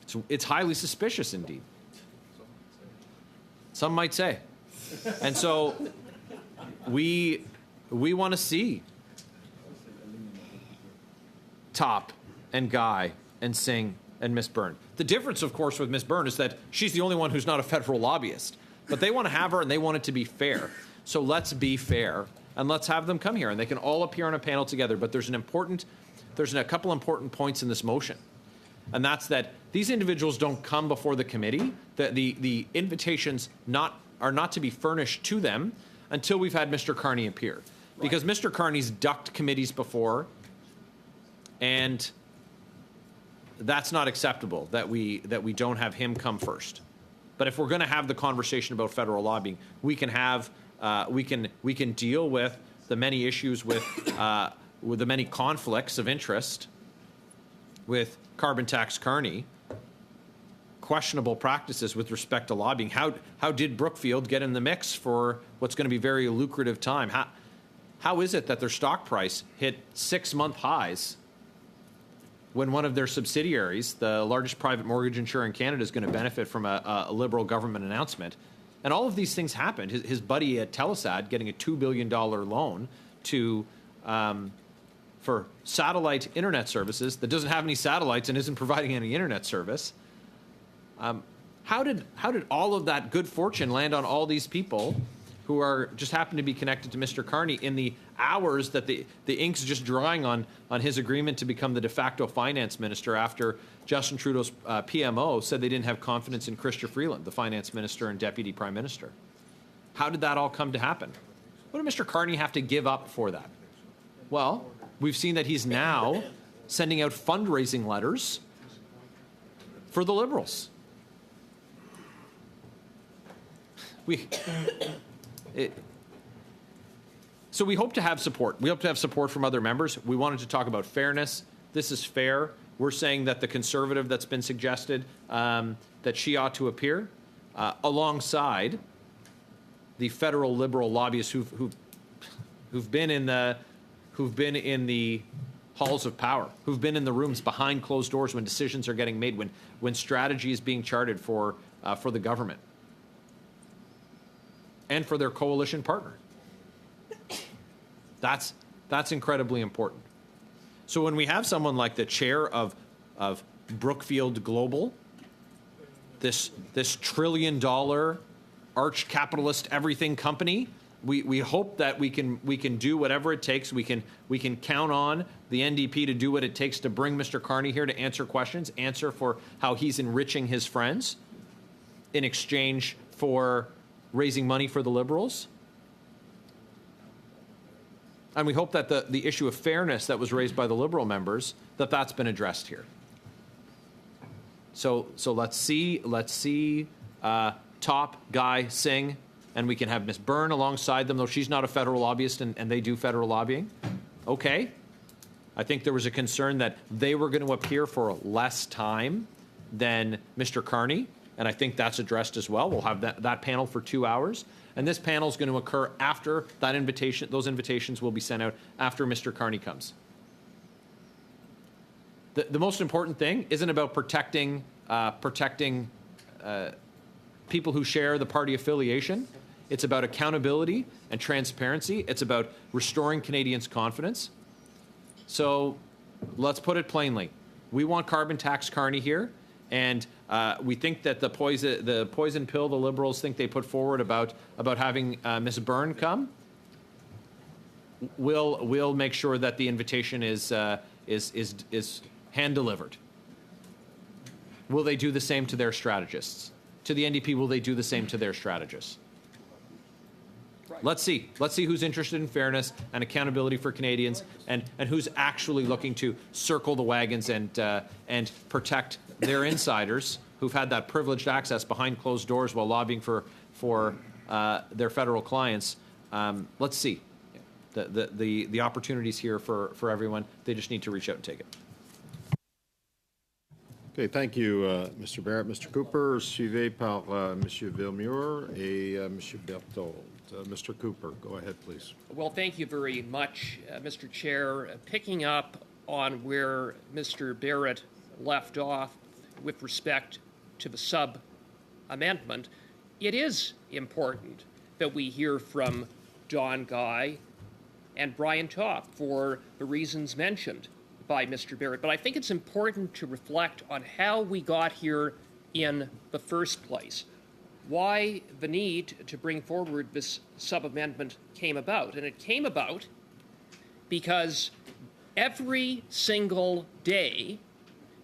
It's weird. It's highly suspicious indeed. Some might say. And so we want to see Topp and Guy and Singh and Miss Byrne. The difference, of course, with Miss Byrne is that she's the only one who's not a federal lobbyist. But they want to have her, and they want it to be fair. So let's be fair, and let's have them come here, and they can all appear on a panel together. But there's a couple important points in this motion, and that's that these individuals don't come before the committee. The invitation's not are not to be furnished to them until we've had Mr. Carney appear. Because Mr. Carney's ducked committees before, and that's not acceptable that we don't have him come first. But if we're going to have the conversation about federal lobbying, we can have we can deal with the many issues with the many conflicts of interest with Carbon Tax Carney, questionable practices with respect to lobbying. How did Brookfield get in the mix for what's going to be very lucrative time? How is it that their stock price hit 6-month highs when one of their subsidiaries, the largest private mortgage insurer in Canada, is going to benefit from a Liberal government announcement? And all of these things happened. His buddy at Telesat getting a $2 billion loan to for satellite internet services that doesn't have any satellites and isn't providing any internet service. How did all of that good fortune land on all these people who are just happen to be connected to Mr. Carney in the hours that the ink's just drying on his agreement to become the de facto finance minister after Justin Trudeau's PMO said they didn't have confidence in Chrystia Freeland, the finance minister and deputy prime minister? How did that all come to happen? What did Mr. Carney have to give up for that? Well, we've seen that he's now sending out fundraising letters for the Liberals. So we hope to have support. We hope to have support from other members. We wanted to talk about fairness. This is fair. We're saying that the Conservative that's been suggested, that she ought to appear alongside the federal Liberal lobbyists who've been in the halls of power, who've been in the rooms behind closed doors when decisions are getting made, when strategy is being charted for the government and for their coalition partner. That's incredibly important. So when we have someone like the chair of Brookfield Global, this $1 trillion arch capitalist everything company, we hope that we can do whatever it takes. We can count on the NDP to do what it takes to bring Mr. Carney here to answer questions, answer for how he's enriching his friends in exchange for raising money for the Liberals. And we hope that the issue of fairness that was raised by the Liberal members, that's been addressed here. So let's see top guy Singh, and we can have Ms. Byrne alongside them, though she's not a federal lobbyist and they do federal lobbying. Okay. I think there was a concern that they were going to appear for less time than Mr. Carney, and I think that's addressed as well. We'll have that panel for 2 hours. And this panel is going to occur after that invitation. Those invitations will be sent out after Mr. Carney comes. The most important thing isn't about protecting people who share the party affiliation. It's about accountability and transparency. It's about restoring Canadians' confidence. So let's put it plainly. We want Carbon Tax Carney here. And we think that the poison pill the Liberals think they put forward about having Ms. Byrne come, we'll make sure that the invitation is hand delivered. Will they do the same to their strategists? To the NDP, will they do the same to their strategists? Let's see. Let's see who's interested in fairness and accountability for Canadians, and who's actually looking to circle the wagons and protect their insiders who've had that privileged access behind closed doors while lobbying for their federal clients. Let's see. The opportunities here for everyone. They just need to reach out and take it. Okay, thank you, Mr. Barrett. Mr. Cooper, suivi par Monsieur Villemure et Monsieur Berthold. Mr. Cooper, go ahead, please. Well, thank you very much, Mr. Chair. Picking up on where Mr. Barrett left off with respect to the sub-amendment, it is important that we hear from Don Guy and Brian Topp for the reasons mentioned by Mr. Barrett. But I think it's important to reflect on how we got here in the first place, why the need to bring forward this sub-amendment came about. And it came about because every single day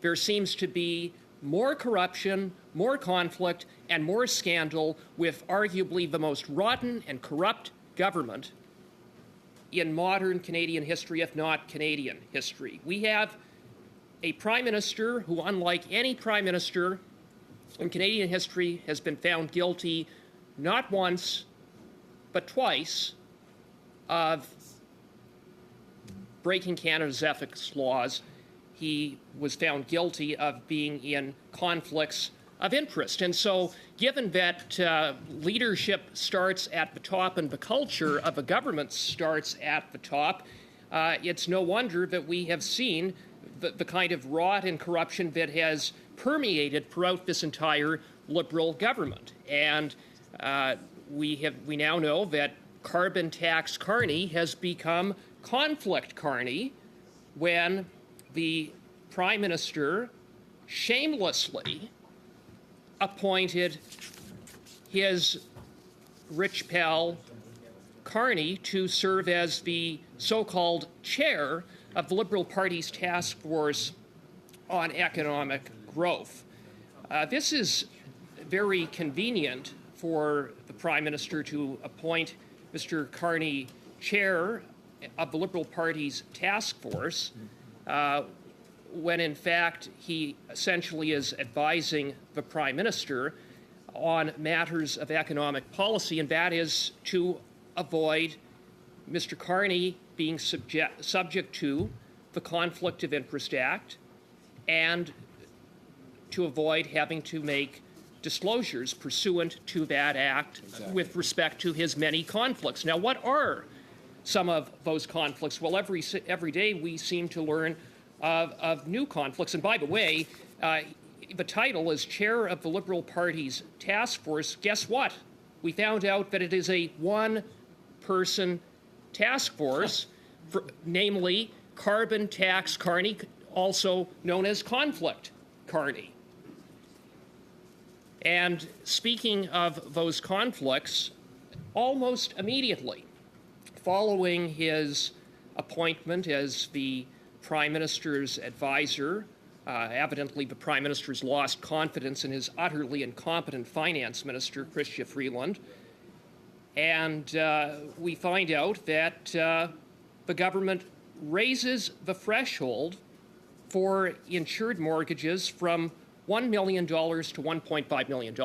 there seems to be more corruption, more conflict, and more scandal with arguably the most rotten and corrupt government in modern Canadian history, if not Canadian history. We have a prime minister who, unlike any prime minister in Canadian history, has been found guilty not once, but twice of breaking Canada's ethics laws. He was found guilty of being in conflicts of interest. And so, given that leadership starts at the top and the culture of a government starts at the top, it's no wonder that we have seen the kind of rot and corruption that has permeated throughout this entire Liberal government. And we now know that carbon tax Carney has become conflict Carney when the Prime Minister shamelessly appointed his rich pal Carney to serve as the so-called chair of the Liberal Party's task force on economic growth. This is very convenient for the Prime Minister to appoint Mr. Carney chair of the Liberal Party's task force when in fact he essentially is advising the Prime Minister on matters of economic policy, and that is to avoid Mr. Carney being subject to the Conflict of Interest Act and to avoid having to make disclosures pursuant to that act with respect to his many conflicts. Now, what are some of those conflicts? Well, every day we seem to learn of new conflicts. And by the way, the title is Chair of the Liberal Party's Task Force. Guess what? We found out that it is a one-person task force, namely Carbon Tax Carney, also known as Conflict Carney. And speaking of those conflicts, almost immediately following his appointment as the Prime Minister's advisor, evidently the Prime Minister's lost confidence in his utterly incompetent Finance Minister, Chrystia Freeland, and we find out that the government raises the threshold for insured mortgages from $1 million to $1.5 million.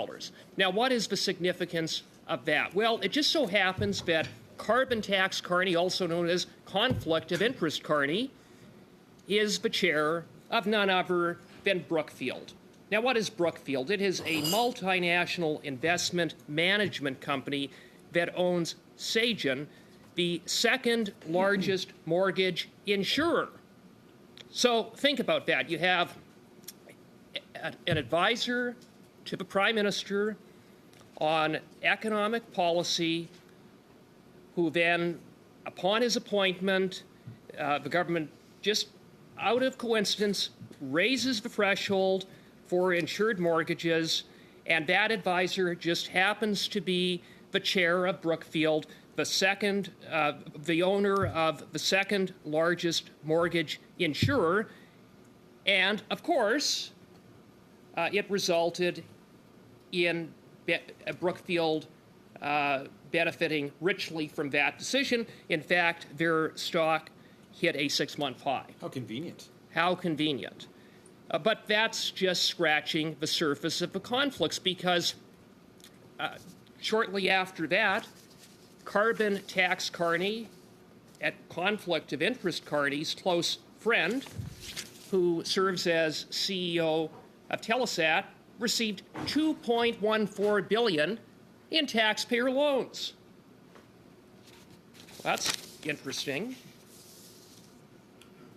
Now, what is the significance of that? Well, it just so happens that Carbon Tax Carney, also known as Conflict of Interest Carney, is the chair of none other than Brookfield. Now, what is Brookfield? It is a multinational investment management company that owns Sagen, the second largest mortgage insurer. So think about that. You have an advisor to the Prime Minister on economic policy, who then, upon his appointment, the government just out of coincidence raises the threshold for insured mortgages, and that advisor just happens to be the chair of Brookfield, the owner of the second largest mortgage insurer. And of course, it resulted in Brookfield benefiting richly from that decision. In fact, their stock hit a 6-month high. How convenient. How convenient. But that's just scratching the surface of the conflicts, because shortly after that, Carbon Tax Carney, at Conflict of Interest Carney's close friend, who serves as CEO of Telesat, received $2.14 billion in taxpayer loans. That's interesting.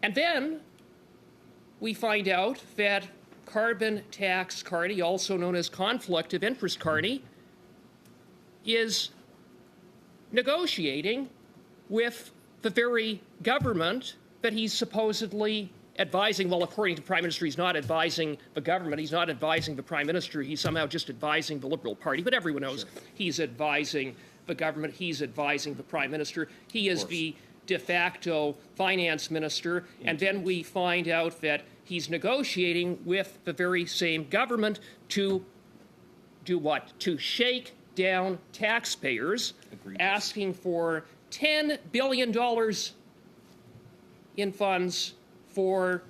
And then we find out that Carbon Tax Carney, also known as Conflict of Interest Carney, is negotiating with the very government that he's supposedly advising. Well, according to the Prime Minister, he's not advising the government. He's not advising the Prime Minister. He's somehow just advising the Liberal Party. But everyone knows he's advising the government. He's advising the Prime Minister. He is the de facto finance minister. And then we find out that he's negotiating with the very same government to do what? To shake down taxpayers asking for $10 billion in funds for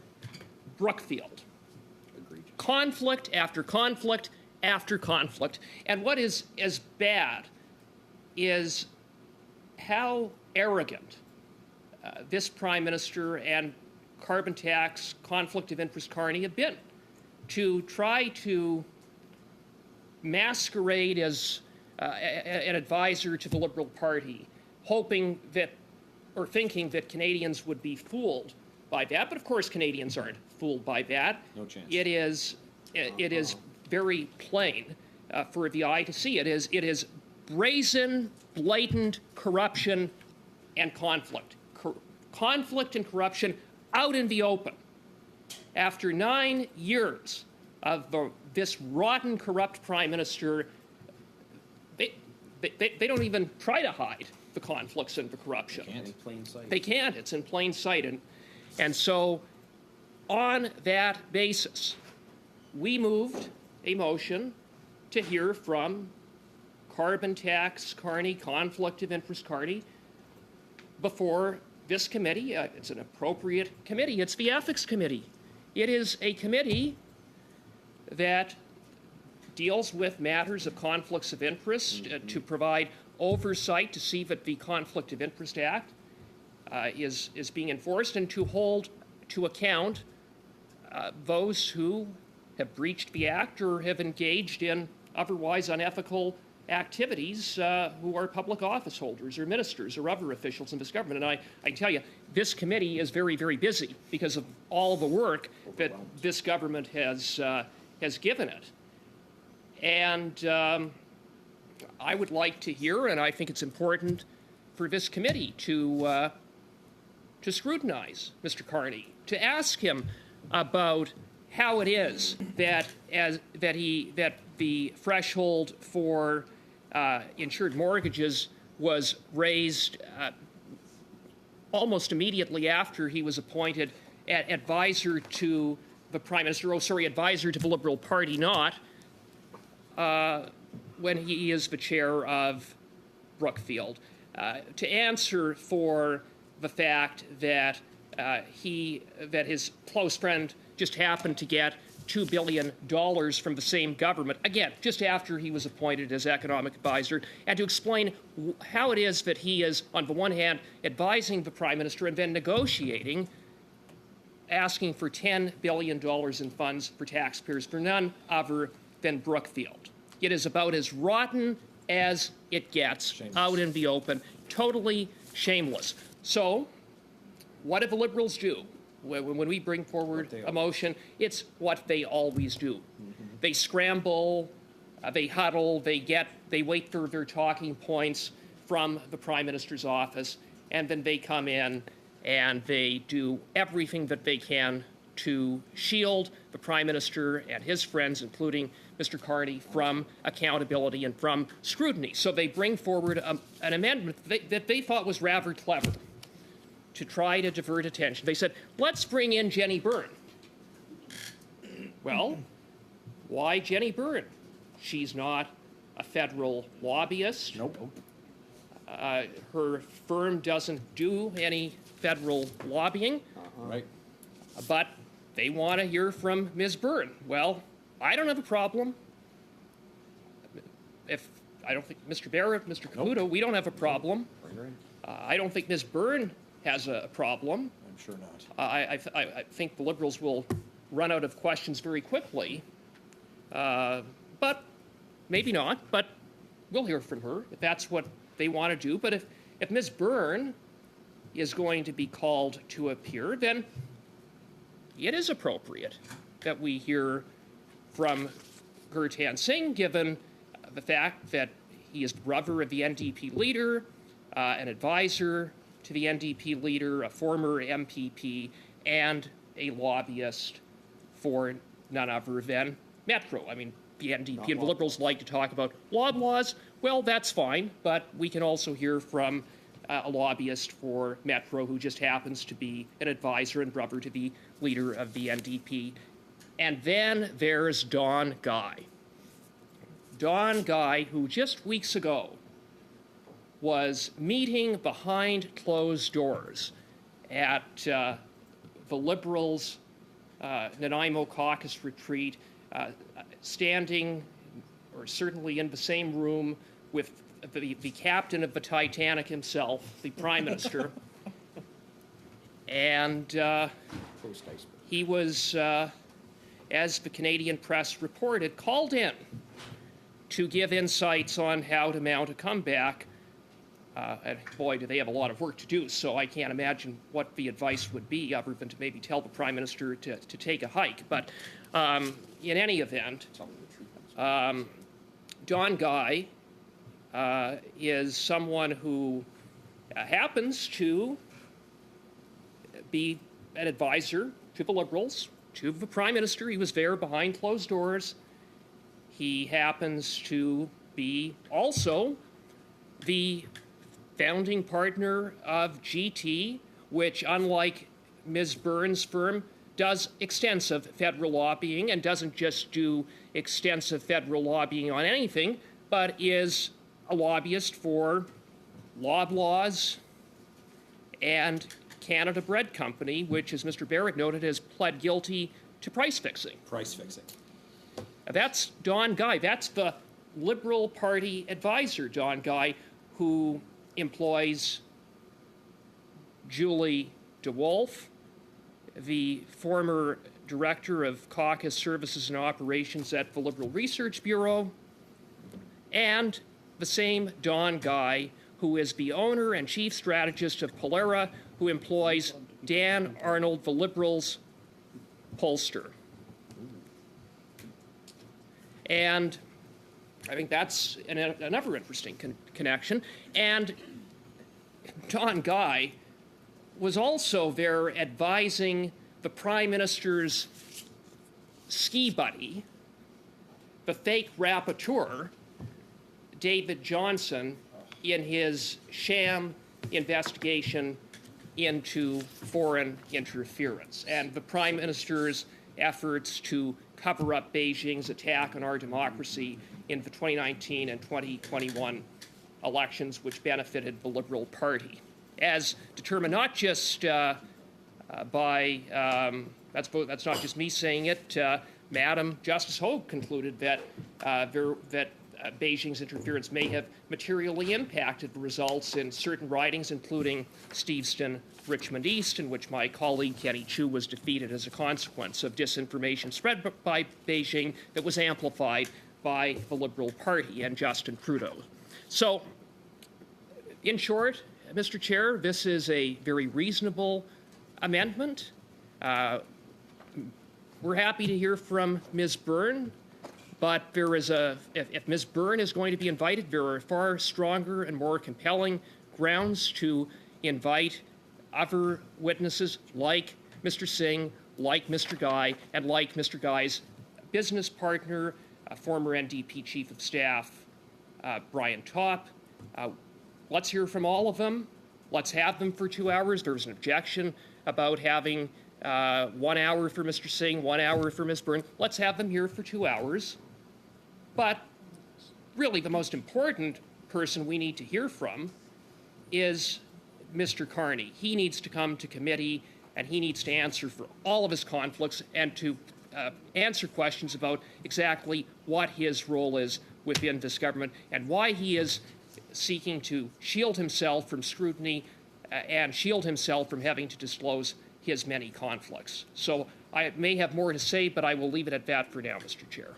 Brookfield. Conflict after conflict after conflict. And what is as bad is how arrogant this Prime Minister and carbon tax conflict of interest Carney have been to try to masquerade as an advisor to the Liberal Party, hoping that or thinking that Canadians would be fooled by that. But of course, Canadians aren't fooled by that. No chance. It is very plain for the eye to see. It is brazen, blatant corruption and conflict. Conflict and corruption out in the open. After 9 years of this rotten, corrupt Prime Minister, they don't even try to hide the conflicts and the corruption. In plain sight. They can't. It's in plain sight. And so on that basis, we moved a motion to hear from carbon tax Carney, conflict of interest Carney, before this committee. It's an appropriate committee. It's the Ethics Committee. It is a committee that deals with matters of conflicts of interest to provide oversight to see that the Conflict of Interest Act is being enforced and to hold to account those who have breached the act or have engaged in otherwise unethical activities who are public office holders or ministers or other officials in this government. And I tell you, this committee is very, very busy because of all the work that this government has given it. And I would like to hear, and I think it's important for this committee to scrutinize Mr. Carney, to ask him about how it is that the threshold for insured mortgages was raised almost immediately after he was appointed advisor to the Prime Minister, advisor to the Liberal Party, not when he is the chair of Brookfield, to answer for the fact that his close friend just happened to get $2 billion from the same government, again, just after he was appointed as economic advisor, and to explain how it is that he is, on the one hand, advising the Prime Minister and then negotiating, asking for $10 billion in funds for taxpayers for none other than Brookfield. It is about as rotten as it gets, shameless, out in the open, totally shameless. So, what do the Liberals do? When we bring forward a motion, it's what they always do. Mm-hmm. They scramble, they huddle, they wait for their talking points from the Prime Minister's office, and then they come in and they do everything that they can to shield the Prime Minister and his friends, including Mr. Carney, from accountability and from scrutiny. So they bring forward an amendment that they thought was rather clever to try to divert attention. They said, let's bring in Jenny Byrne. Well, why Jenny Byrne? She's not a federal lobbyist. Nope. Her firm doesn't do any federal lobbying. Right. But they want to hear from Ms. Byrne. Well, I don't have a problem. I don't think Mr. Barrett, Mr. Caputo, we don't have a problem. I don't think Ms. Byrne has a problem. I'm sure not. I think the Liberals will run out of questions very quickly. But maybe not. But we'll hear from her if that's what they want to do. But if Ms. Byrne is going to be called to appear, then it is appropriate that we hear from Gurtan Singh, given the fact that he is the brother of the NDP leader, an advisor to the NDP leader, a former MPP, and a lobbyist for none other than Metro. I mean, the NDP and the Liberals like to talk about Loblaws. Well, that's fine, but we can also hear from a lobbyist for Metro who just happens to be an advisor and brother to the leader of the NDP. And then there's Don Guy. Don Guy, who just weeks ago was meeting behind closed doors at the Liberals' Nanaimo caucus retreat, standing, or certainly in the same room with the captain of the Titanic himself, the Prime Minister. And he was, as the Canadian press reported, called in to give insights on how to mount a comeback. And boy, do they have a lot of work to do, so I can't imagine what the advice would be other than to maybe tell the Prime Minister to take a hike. But in any event, Don Guy is someone who happens to be an advisor to the Liberals, to the Prime Minister. He was there behind closed doors. He happens to be also the founding partner of GT, which, unlike Ms. Byrne's firm, does extensive federal lobbying, and doesn't just do extensive federal lobbying on anything, but is a lobbyist for Loblaws and Canada Bread Company, which, as Mr. Barrett noted, has pled guilty to price fixing. Price fixing. That's Don Guy. That's the Liberal Party advisor, Don Guy, who employs Julie DeWolf, the former director of caucus services and operations at the Liberal Research Bureau, and the same Don Guy, who is the owner and chief strategist of Polera, who employs Dan Arnold, the Liberals' pollster. And I think that's another interesting connection. And Don Guy was also there advising the Prime Minister's ski buddy, the fake rapporteur, David Johnson, in his sham investigation into foreign interference and the Prime Minister's efforts to cover up Beijing's attack on our democracy in the 2019 and 2021 elections, which benefited the Liberal Party, as determined not just by, that's not just me saying it, Madam Justice Hogue concluded that Beijing's interference may have materially impacted the results in certain ridings, including Steveston, Richmond East, in which my colleague Kenny Chu was defeated as a consequence of disinformation spread by Beijing that was amplified by the Liberal Party and Justin Trudeau. So, in short, Mr. Chair, this is a very reasonable amendment. We're happy to hear from Ms. Byrne, but there is if Ms. Byrne is going to be invited, there are far stronger and more compelling grounds to invite other witnesses like Mr. Singh, like Mr. Guy, and like Mr. Guy's business partner, former NDP Chief of Staff, Brian Topp. Let's hear from all of them. Let's have them for 2 hours. There was an objection about having 1 hour for Mr. Singh, 1 hour for Ms. Byrne. Let's have them here for 2 hours. But really the most important person we need to hear from is Mr. Carney. He needs to come to committee and he needs to answer for all of his conflicts and to answer questions about exactly what his role is within this government and why he is seeking to shield himself from scrutiny and shield himself from having to disclose his many conflicts. So I may have more to say, but I will leave it at that for now, Mr. Chair.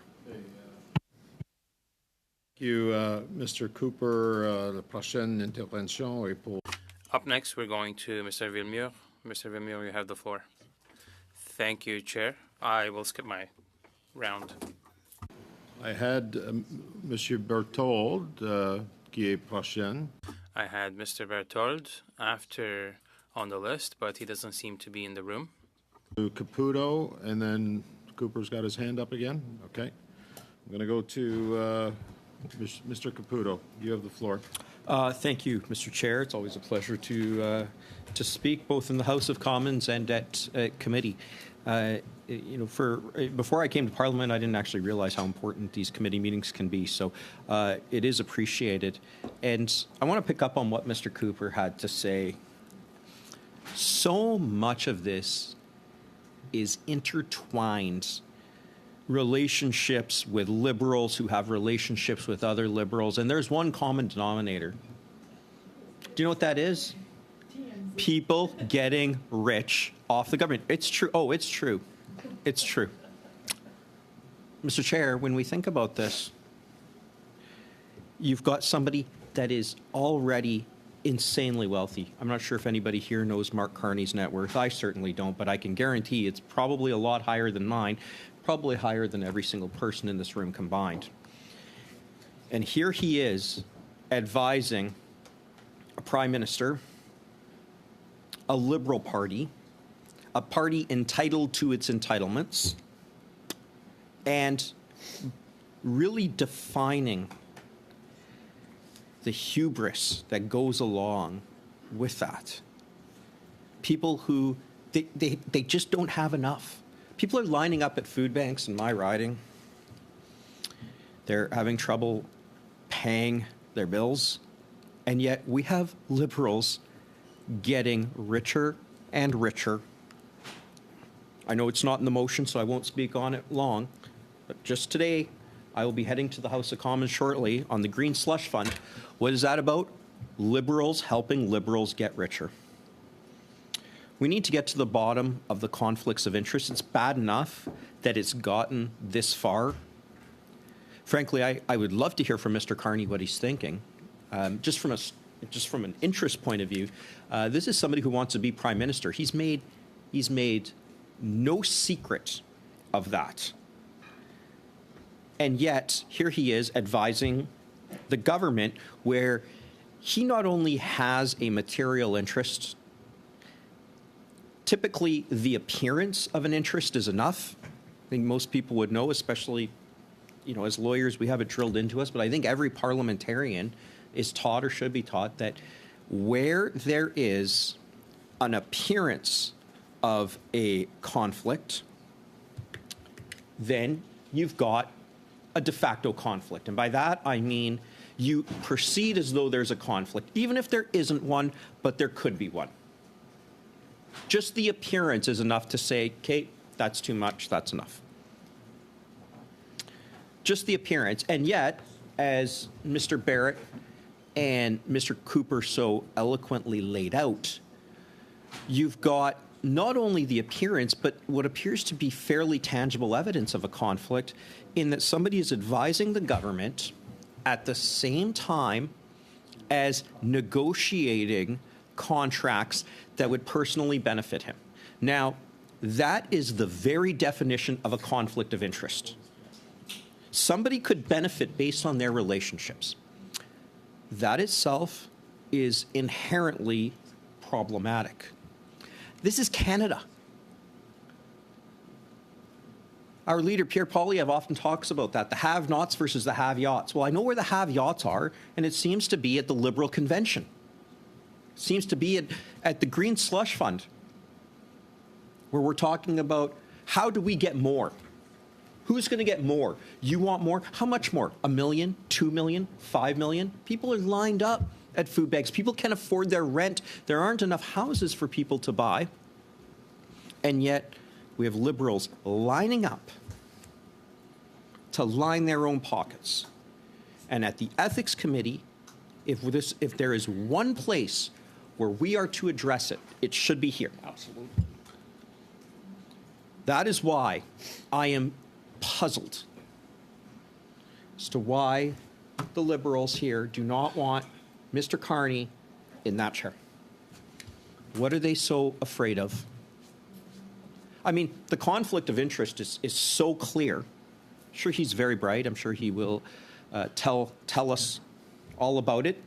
Thank you, Mr. Cooper. La prochaine intervention est pour... Up next, we're going to Mr. Villemure. Mr. Villemure, you have the floor. Thank you, Chair. I will skip my round. I had Monsieur Berthold, qui est prochaine. I had Mr. Berthold after on the list, but he doesn't seem to be in the room. Caputo, and then Cooper's got his hand up again. Okay. I'm going to go to Mr. Caputo. You have the floor. Thank you, Mr. Chair. It's always a pleasure to to speak both in the House of Commons and at committee. Before I came to Parliament, I didn't actually realize how important these committee meetings can be. So it is appreciated. And I want to pick up on what Mr. Cooper had to say. So much of this is intertwined. Relationships with liberals who have relationships with other liberals. And there's one common denominator. Do you know what that is? People getting rich off the government. It's true. Oh, it's true. It's true. Mr. Chair, when we think about this, you've got somebody that is already insanely wealthy. I'm not sure if anybody here knows Mark Carney's net worth. I certainly don't, but I can guarantee it's probably a lot higher than mine, probably higher than every single person in this room combined. And here he is advising a prime minister, a Liberal Party, a party entitled to its entitlements, and really defining the hubris that goes along with that. People who, they just don't have enough. People are lining up at food banks in my riding. They're having trouble paying their bills. And yet we have Liberals getting richer and richer. I know it's not in the motion, so I won't speak on it long. But just today, I will be heading to the House of Commons shortly on the Green Slush Fund. What is that about? Liberals helping Liberals get richer. We need to get to the bottom of the conflicts of interest. It's bad enough that it's gotten this far. Frankly, I would love to hear from Mr. Carney what he's thinking. Just from an interest point of view, this is somebody who wants to be prime minister. He's made no secret of that. And yet, here he is advising the government where he not only has a material interest, typically the appearance of an interest is enough. I think most people would know, especially, as lawyers, we have it drilled into us, but I think every parliamentarian is taught or should be taught that where there is an appearance of a conflict, then you've got a de facto conflict. And by that, I mean you proceed as though there's a conflict, even if there isn't one, but there could be one. Just the appearance is enough to say, okay, that's too much, that's enough. Just the appearance. And yet, as Mr. Barrett and Mr. Cooper so eloquently laid out, you've got not only the appearance, but what appears to be fairly tangible evidence of a conflict in that somebody is advising the government at the same time as negotiating contracts that would personally benefit him. Now, that is the very definition of a conflict of interest. Somebody could benefit based on their relationships. That itself is inherently problematic. This is Canada. Our leader, Pierre Poilievre, often talks about that, the have-nots versus the have-yachts. Well, I know where the have-yachts are, and it seems to be at the Liberal convention. It seems to be at the Green Slush Fund, where we're talking about how do we get more? Who's going to get more? You want more? How much more? 1 million, 2 million, 5 million? People are lined up at food banks. People can't afford their rent. There aren't enough houses for people to buy. And yet, we have Liberals lining up to line their own pockets. And at the Ethics Committee, if there is one place where we are to address it, it should be here. Absolutely. That is why I am puzzled as to why the Liberals here do not want Mr. Carney in that chair. What are they so afraid of? I mean, the conflict of interest is so clear. I'm sure he's very bright. I'm sure he will tell us all about it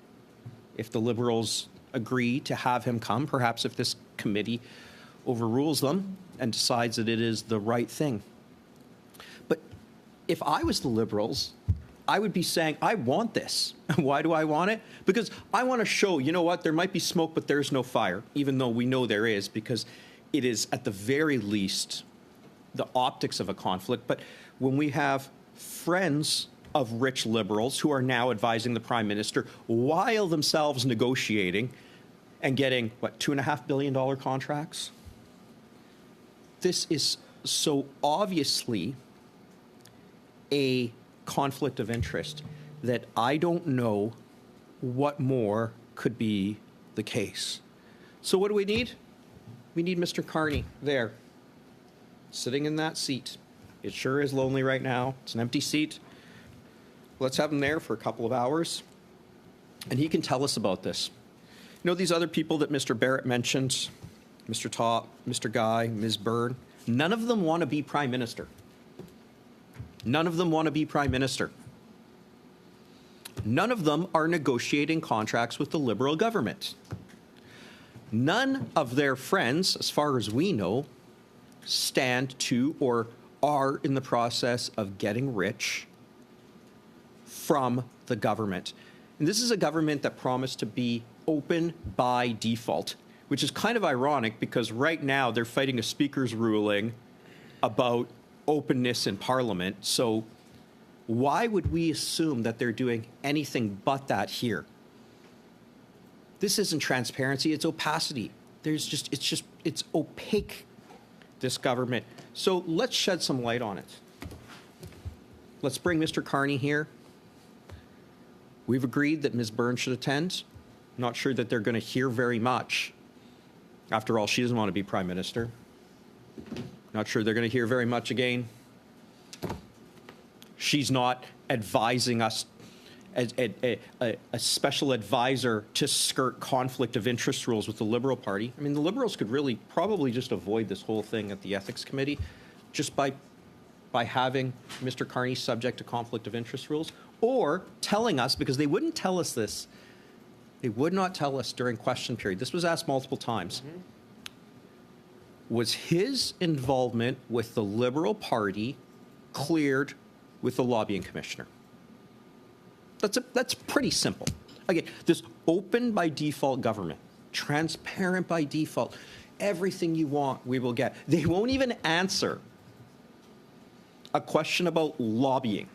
if the Liberals agree to have him come, perhaps if this committee overrules them and decides that it is the right thing. But if I was the Liberals, I would be saying, I want this. Why do I want it? Because I want to show, you know what, there might be smoke, but there's no fire, even though we know there is, because it is at the very least the optics of a conflict. But when we have friends of rich liberals who are now advising the Prime Minister while themselves negotiating and getting, what, $2.5 billion contracts? This is so obviously a conflict of interest that I don't know what more could be the case. So what do we need? We need Mr. Carney there, sitting in that seat. It sure is lonely right now. It's an empty seat. Let's have him there for a couple of hours, and he can tell us about this. You know, these other people that Mr. Barrett mentioned, Mr. Top, Mr. Guy, Ms. Byrne, none of them want to be Prime Minister. None of them want to be Prime Minister. None of them are negotiating contracts with the Liberal government. None of their friends, as far as we know, stand to or are in the process of getting rich from the government. And this is a government that promised to be open by default, which is kind of ironic because right now they're fighting a speaker's ruling about openness in Parliament. So why would we assume that they're doing anything but that here? This isn't transparency, it's opacity. It's opaque, this government. So let's shed some light on it. Let's bring Mr. Carney here. We've agreed that Ms. Byrne should attend. Not sure that they're going to hear very much. After all, she doesn't want to be Prime Minister. Not sure they're going to hear very much again. She's not advising us as a special advisor to skirt conflict of interest rules with the Liberal Party. I mean, the Liberals could really probably just avoid this whole thing at the Ethics Committee just by having Mr. Carney subject to conflict of interest rules, or telling us, because they wouldn't tell us this, they would not tell us during question period. This was asked multiple times. Was his involvement with the Liberal Party cleared with the lobbying commissioner? That's pretty simple. Again, this open by default government, transparent by default, everything you want, we will get. They won't even answer a question about lobbying.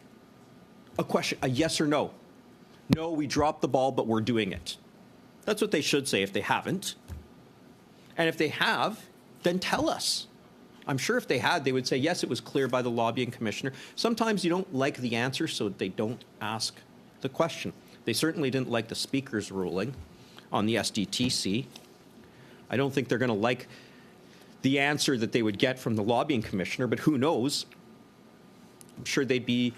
A yes or no. No, we dropped the ball, but we're doing it. That's what they should say if they haven't. And if they have, then tell us. I'm sure if they had, they would say, yes, it was clear by the lobbying commissioner. Sometimes you don't like the answer, so they don't ask the question. They certainly didn't like the speaker's ruling on the SDTC. I don't think they're going to like the answer that they would get from the lobbying commissioner, but who knows? I'm sure they'd be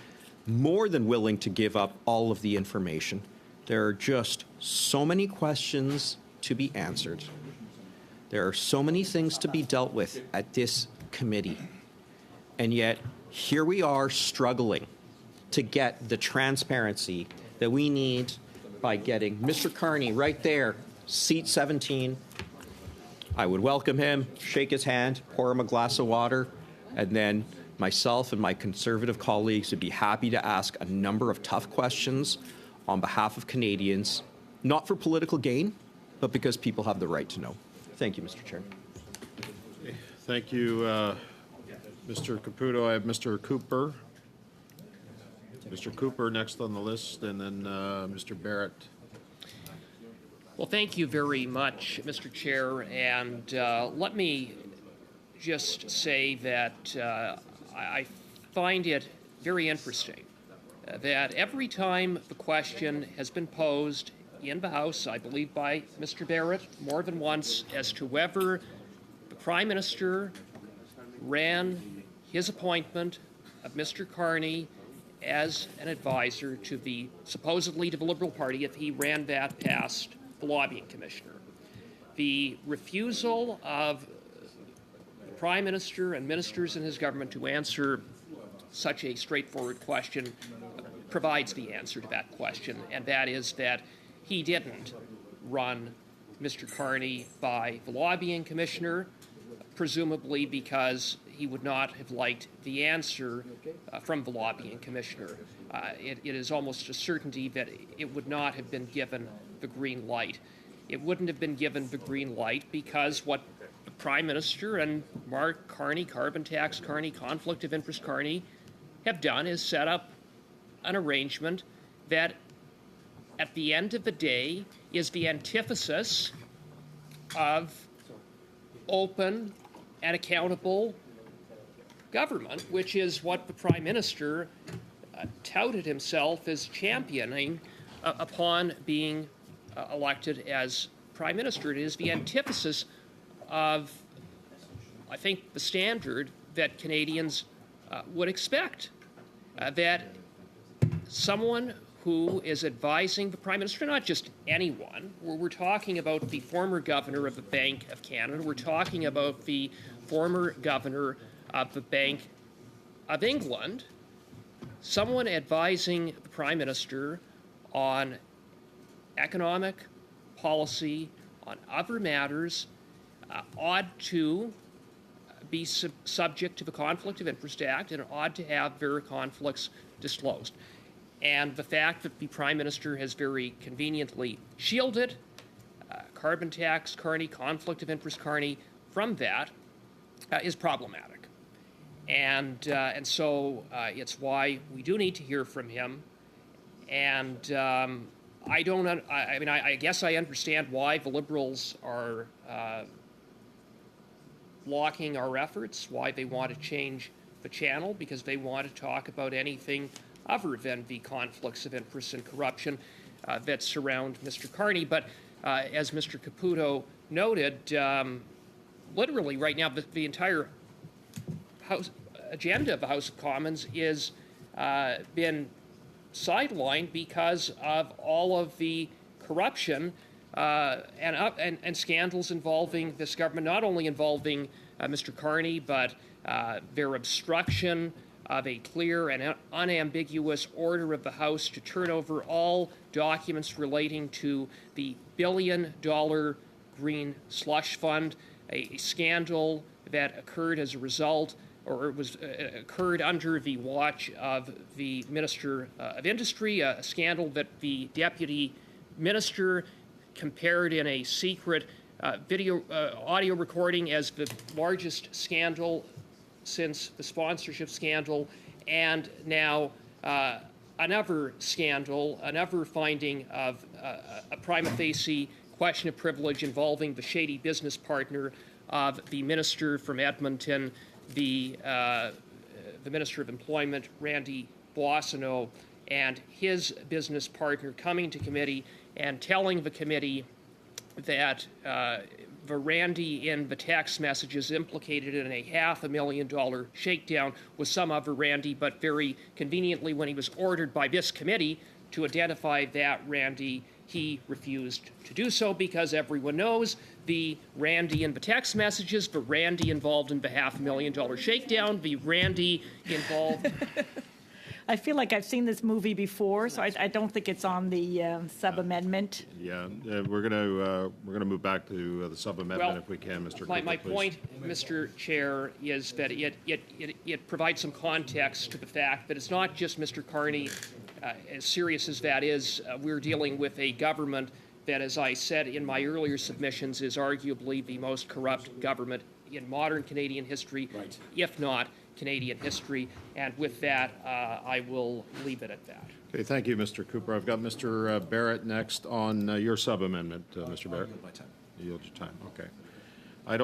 more than willing to give up all of the information. There are just so many questions to be answered. There are so many things to be dealt with at this committee. And yet, here we are struggling to get the transparency that we need by getting Mr. Carney right there, seat 17. I would welcome him, shake his hand, pour him a glass of water, and then myself and my Conservative colleagues would be happy to ask a number of tough questions on behalf of Canadians, not for political gain, but because people have the right to know. Thank you, Mr. Chair. Thank you, Mr. Caputo. I have Mr. Cooper. Mr. Cooper next on the list, and then Mr. Barrett. Well, thank you very much, Mr. Chair. And let me just say that I find it very interesting that every time the question has been posed in the House, I believe by Mr. Barrett more than once, as to whether the Prime Minister ran his appointment of Mr. Carney as an advisor to the, supposedly to the Liberal Party, if he ran that past the lobbying commissioner. The refusal of the Prime Minister and ministers in his government to answer such a straightforward question provides the answer to that question, and that is that he didn't run Mr. Carney by the lobbying commissioner, presumably because he would not have liked the answer from the lobbying commissioner. It is almost a certainty that it would not have been given the green light. It wouldn't have been given the green light because what the Prime Minister and Mark Carney, carbon tax Carney, conflict of interest Carney, have done is set up an arrangement that at the end of the day is the antithesis of open and accountable government, which is what the Prime Minister touted himself as championing upon being elected as Prime Minister. It is the antithesis of, I think, the standard that Canadians would expect, that someone who is advising the Prime Minister, not just anyone. We're talking about the former governor of the Bank of Canada. We're talking about the former governor of the Bank of England. Someone advising the Prime Minister on economic policy, on other matters, ought to be subject to the Conflict of Interest Act and ought to have their conflicts disclosed. And the fact that the Prime Minister has very conveniently shielded carbon tax Carney, conflict of interest Carney from that is problematic. And so it's why we do need to hear from him. And I guess I understand why the Liberals are blocking our efforts, why they want to change the channel, because they want to talk about anything other than the conflicts of interest and corruption that surround Mr. Carney. But as Mr. Caputo noted, literally right now the entire House agenda of the House of Commons is been sidelined because of all of the corruption and scandals involving this government, not only involving Mr. Carney, but their obstruction of a clear and unambiguous order of the House to turn over all documents relating to the billion-dollar green slush fund, a scandal that occurred as a result, or was occurred under the watch of the Minister of Industry, a scandal that the Deputy Minister compared in a secret audio recording as the largest scandal since the sponsorship scandal, and now another scandal, another finding of a prima facie question of privilege involving the shady business partner of the minister from Edmonton, the Minister of Employment, Randy Boissonnault, and his business partner coming to committee and telling the committee that the Randy in the text messages implicated in a $500,000 shakedown was some other Randy, but very conveniently, when he was ordered by this committee to identify that Randy, he refused to do so because everyone knows the Randy in the text messages, the Randy involved in the $500,000 shakedown, the Randy involved. I feel like I've seen this movie before, so I don't think it's on the sub-amendment. Yeah, we're gonna move back to the sub-amendment Well, if we can, Mr. My Cooper, please. point, Mr. Chair, is that it provides some context to the fact that it's not just Mr. Carney, as serious as that is. We're dealing with a government that, as I said in my earlier submissions, is arguably the most corrupt government in modern Canadian history, if not Canadian history. And with that, I will leave it at that. Okay, thank you, Mr. Cooper. I've got Mr. Barrett next on your sub-amendment, Mr. Barrett. Yield my time. Yield your time, okay. I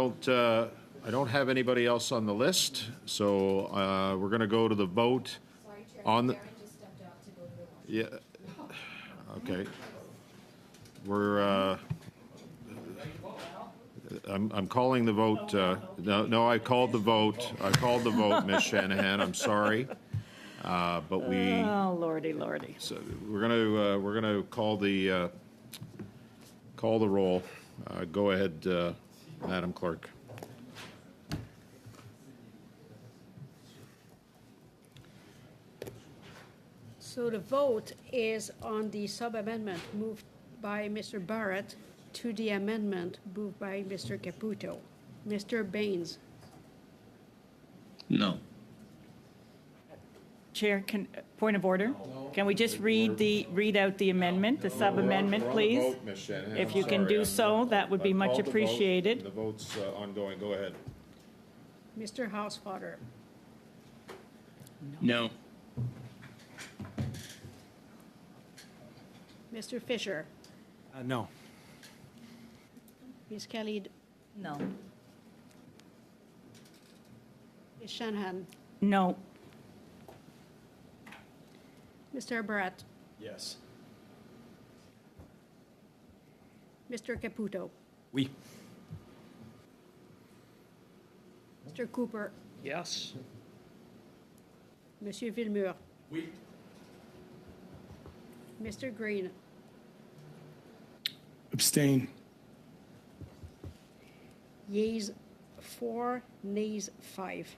don't have anybody else on the list, so we're going to go to the vote on the. Yeah, okay. We're, I'm calling the vote. No, I called the vote. I called the vote, Ms. Shanahan. I'm sorry. But we. Oh, lordy, lordy. So we're gonna call the roll. Go ahead, Madam Clerk. So the vote is on the sub-amendment moved by Mr. Barrett to the amendment moved by Mr. Caputo. Mr. Baines. No. Chair, point of order? Can we just read out the amendment, the sub-amendment, please? Vote, Ms. Shanahan. If I'm you can sorry, do I'm- so, that would be I've much called the vote. appreciated. The vote's ongoing. Go ahead. Mr. Housefather, No. Mr. Fisher, No. Ms. Khalid, No. Ms. Shanahan, No. Mr. Barrett, Yes. Mr. Caputo, We. Mr. Cooper, Yes. Monsieur Villemur, Oui. Mr. Green, Abstain. yeas 4, nays 5.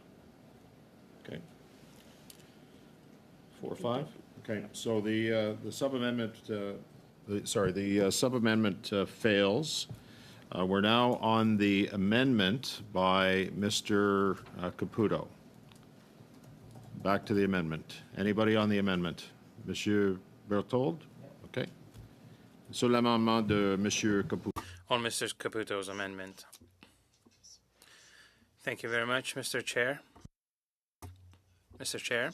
Okay. 4 or 5? Okay, so the sub-amendment, the sub-amendment fails. We're now on the amendment by Mr. Caputo. Back to the amendment. Anybody on the amendment? Monsieur Berthold? Okay. Sur l'amendement de Monsieur Caputo. On Mr. Caputo's amendment. Thank you very much, Mr. Chair. Mr. Chair,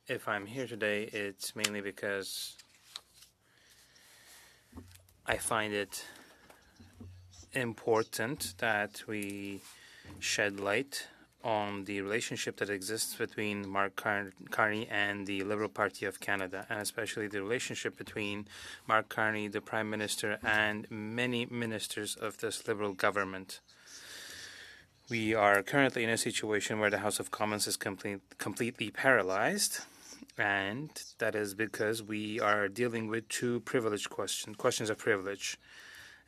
if I'm here today, it's mainly because I find it important that we shed light on the relationship that exists between Mark Carney and the Liberal Party of Canada, and especially the relationship between Mark Carney, the Prime Minister, and many ministers of this Liberal government. We are currently in a situation where the House of Commons is completely paralyzed, and that is because we are dealing with two privilege questions of privilege,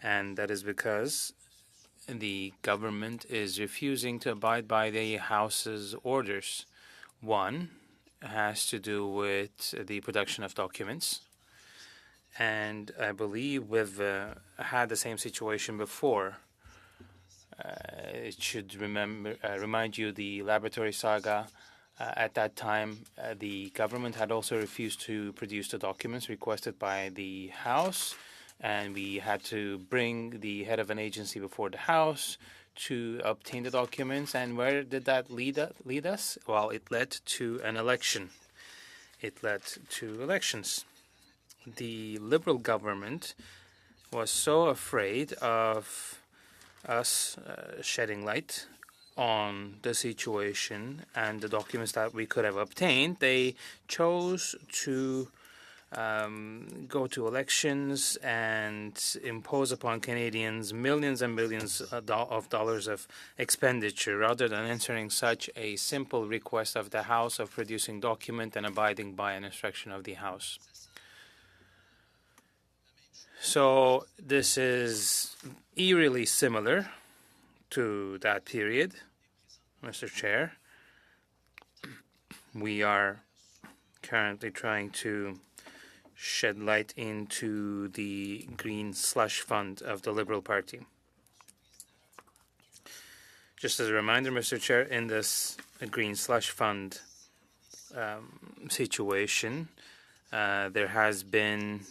and that is because the government is refusing to abide by the House's orders. One has to do with the production of documents, and I believe we've had the same situation before. It should remind you the laboratory saga. At that time, the government had also refused to produce the documents requested by the House, and we had to bring the head of an agency before the House to obtain the documents. And where did that lead us? Well, it led to an election. It led to elections. The Liberal government was so afraid of us shedding light on the situation and the documents that we could have obtained, they chose to go to elections and impose upon Canadians millions and millions of dollars of expenditure rather than answering such a simple request of the House of producing document and abiding by an instruction of the House. So this is eerily similar to that period, Mr. Chair. We are currently trying to shed light into the green slush fund of the Liberal Party. Just as a reminder, Mr. Chair, in this green slush fund situation, there has been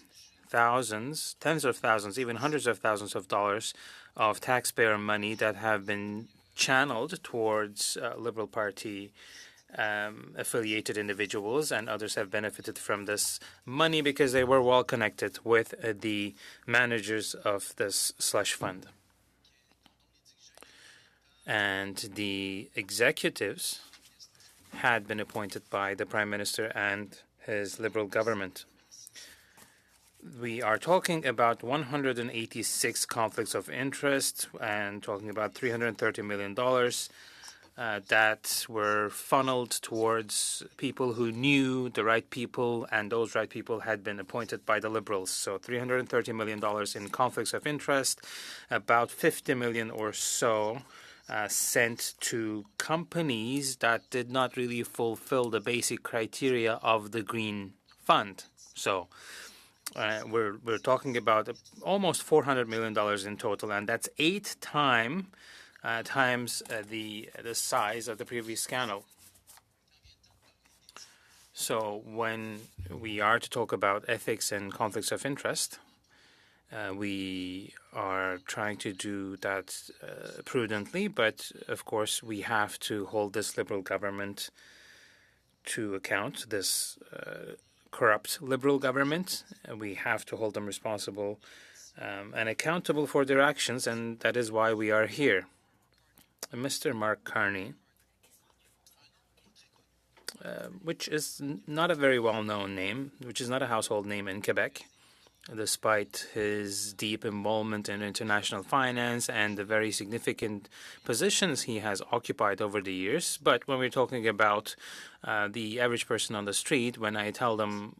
thousands, tens of thousands, even hundreds of thousands of dollars of taxpayer money that have been channeled towards Liberal Party affiliated individuals, and others have benefited from this money because they were well connected with the managers of this slush fund. And the executives had been appointed by the Prime Minister and his Liberal government. We are talking about 186 conflicts of interest and talking about $330 million that were funneled towards people who knew the right people, and those right people had been appointed by the Liberals. So $330 million in conflicts of interest, about $50 million or so sent to companies that did not really fulfill the basic criteria of the Green Fund. So we're talking about almost $400 million in total, and that's 8 times times the size of the previous scandal. So when we are to talk about ethics and conflicts of interest, we are trying to do that prudently, but of course we have to hold this Liberal government to account, this corrupt Liberal government. We have to hold them responsible and accountable for their actions, and that is why we are here. Mr. Mark Carney, which is not a very well-known name, which is not a household name in Quebec, despite his deep involvement in international finance and the very significant positions he has occupied over the years. But when we're talking about the average person on the street, when I tell them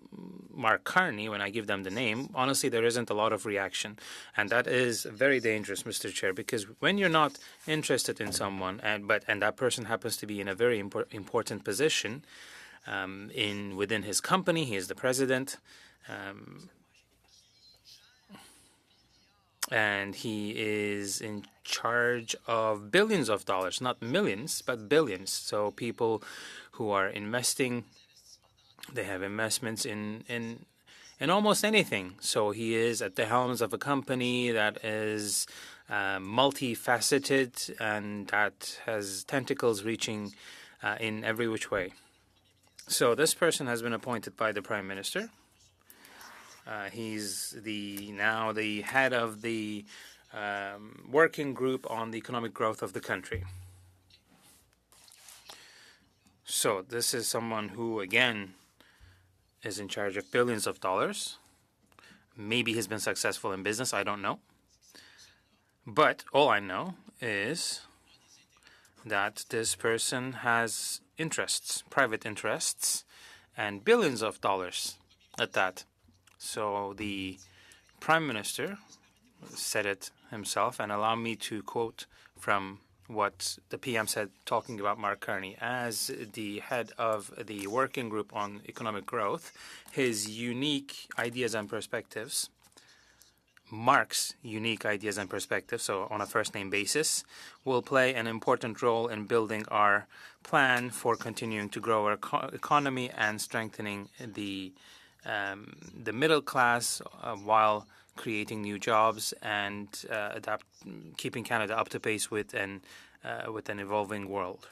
Mark Carney, when I give them the name, honestly, there isn't a lot of reaction. And that is very dangerous, Mr. Chair, because when you're not interested in someone, and that person happens to be in a very important position within his company, he is the president, and he is in charge of billions of dollars, not millions, but billions. So people who are investing, they have investments in almost anything. So he is at the helms of a company that is multifaceted and that has tentacles reaching in every which way. So this person has been appointed by the Prime Minister. He's now the head of the working group on the economic growth of the country. So this is someone who, again, is in charge of billions of dollars. Maybe he's been successful in business, I don't know. But all I know is that this person has interests, private interests, and billions of dollars at that. So the Prime Minister said it himself, and allow me to quote from what the PM said talking about Mark Carney. As the head of the working group on economic growth, his unique ideas and perspectives, Mark's unique ideas and perspectives, so on a first-name basis, will play an important role in building our plan for continuing to grow our economy and strengthening the middle class while creating new jobs and keeping Canada up to pace with an evolving world.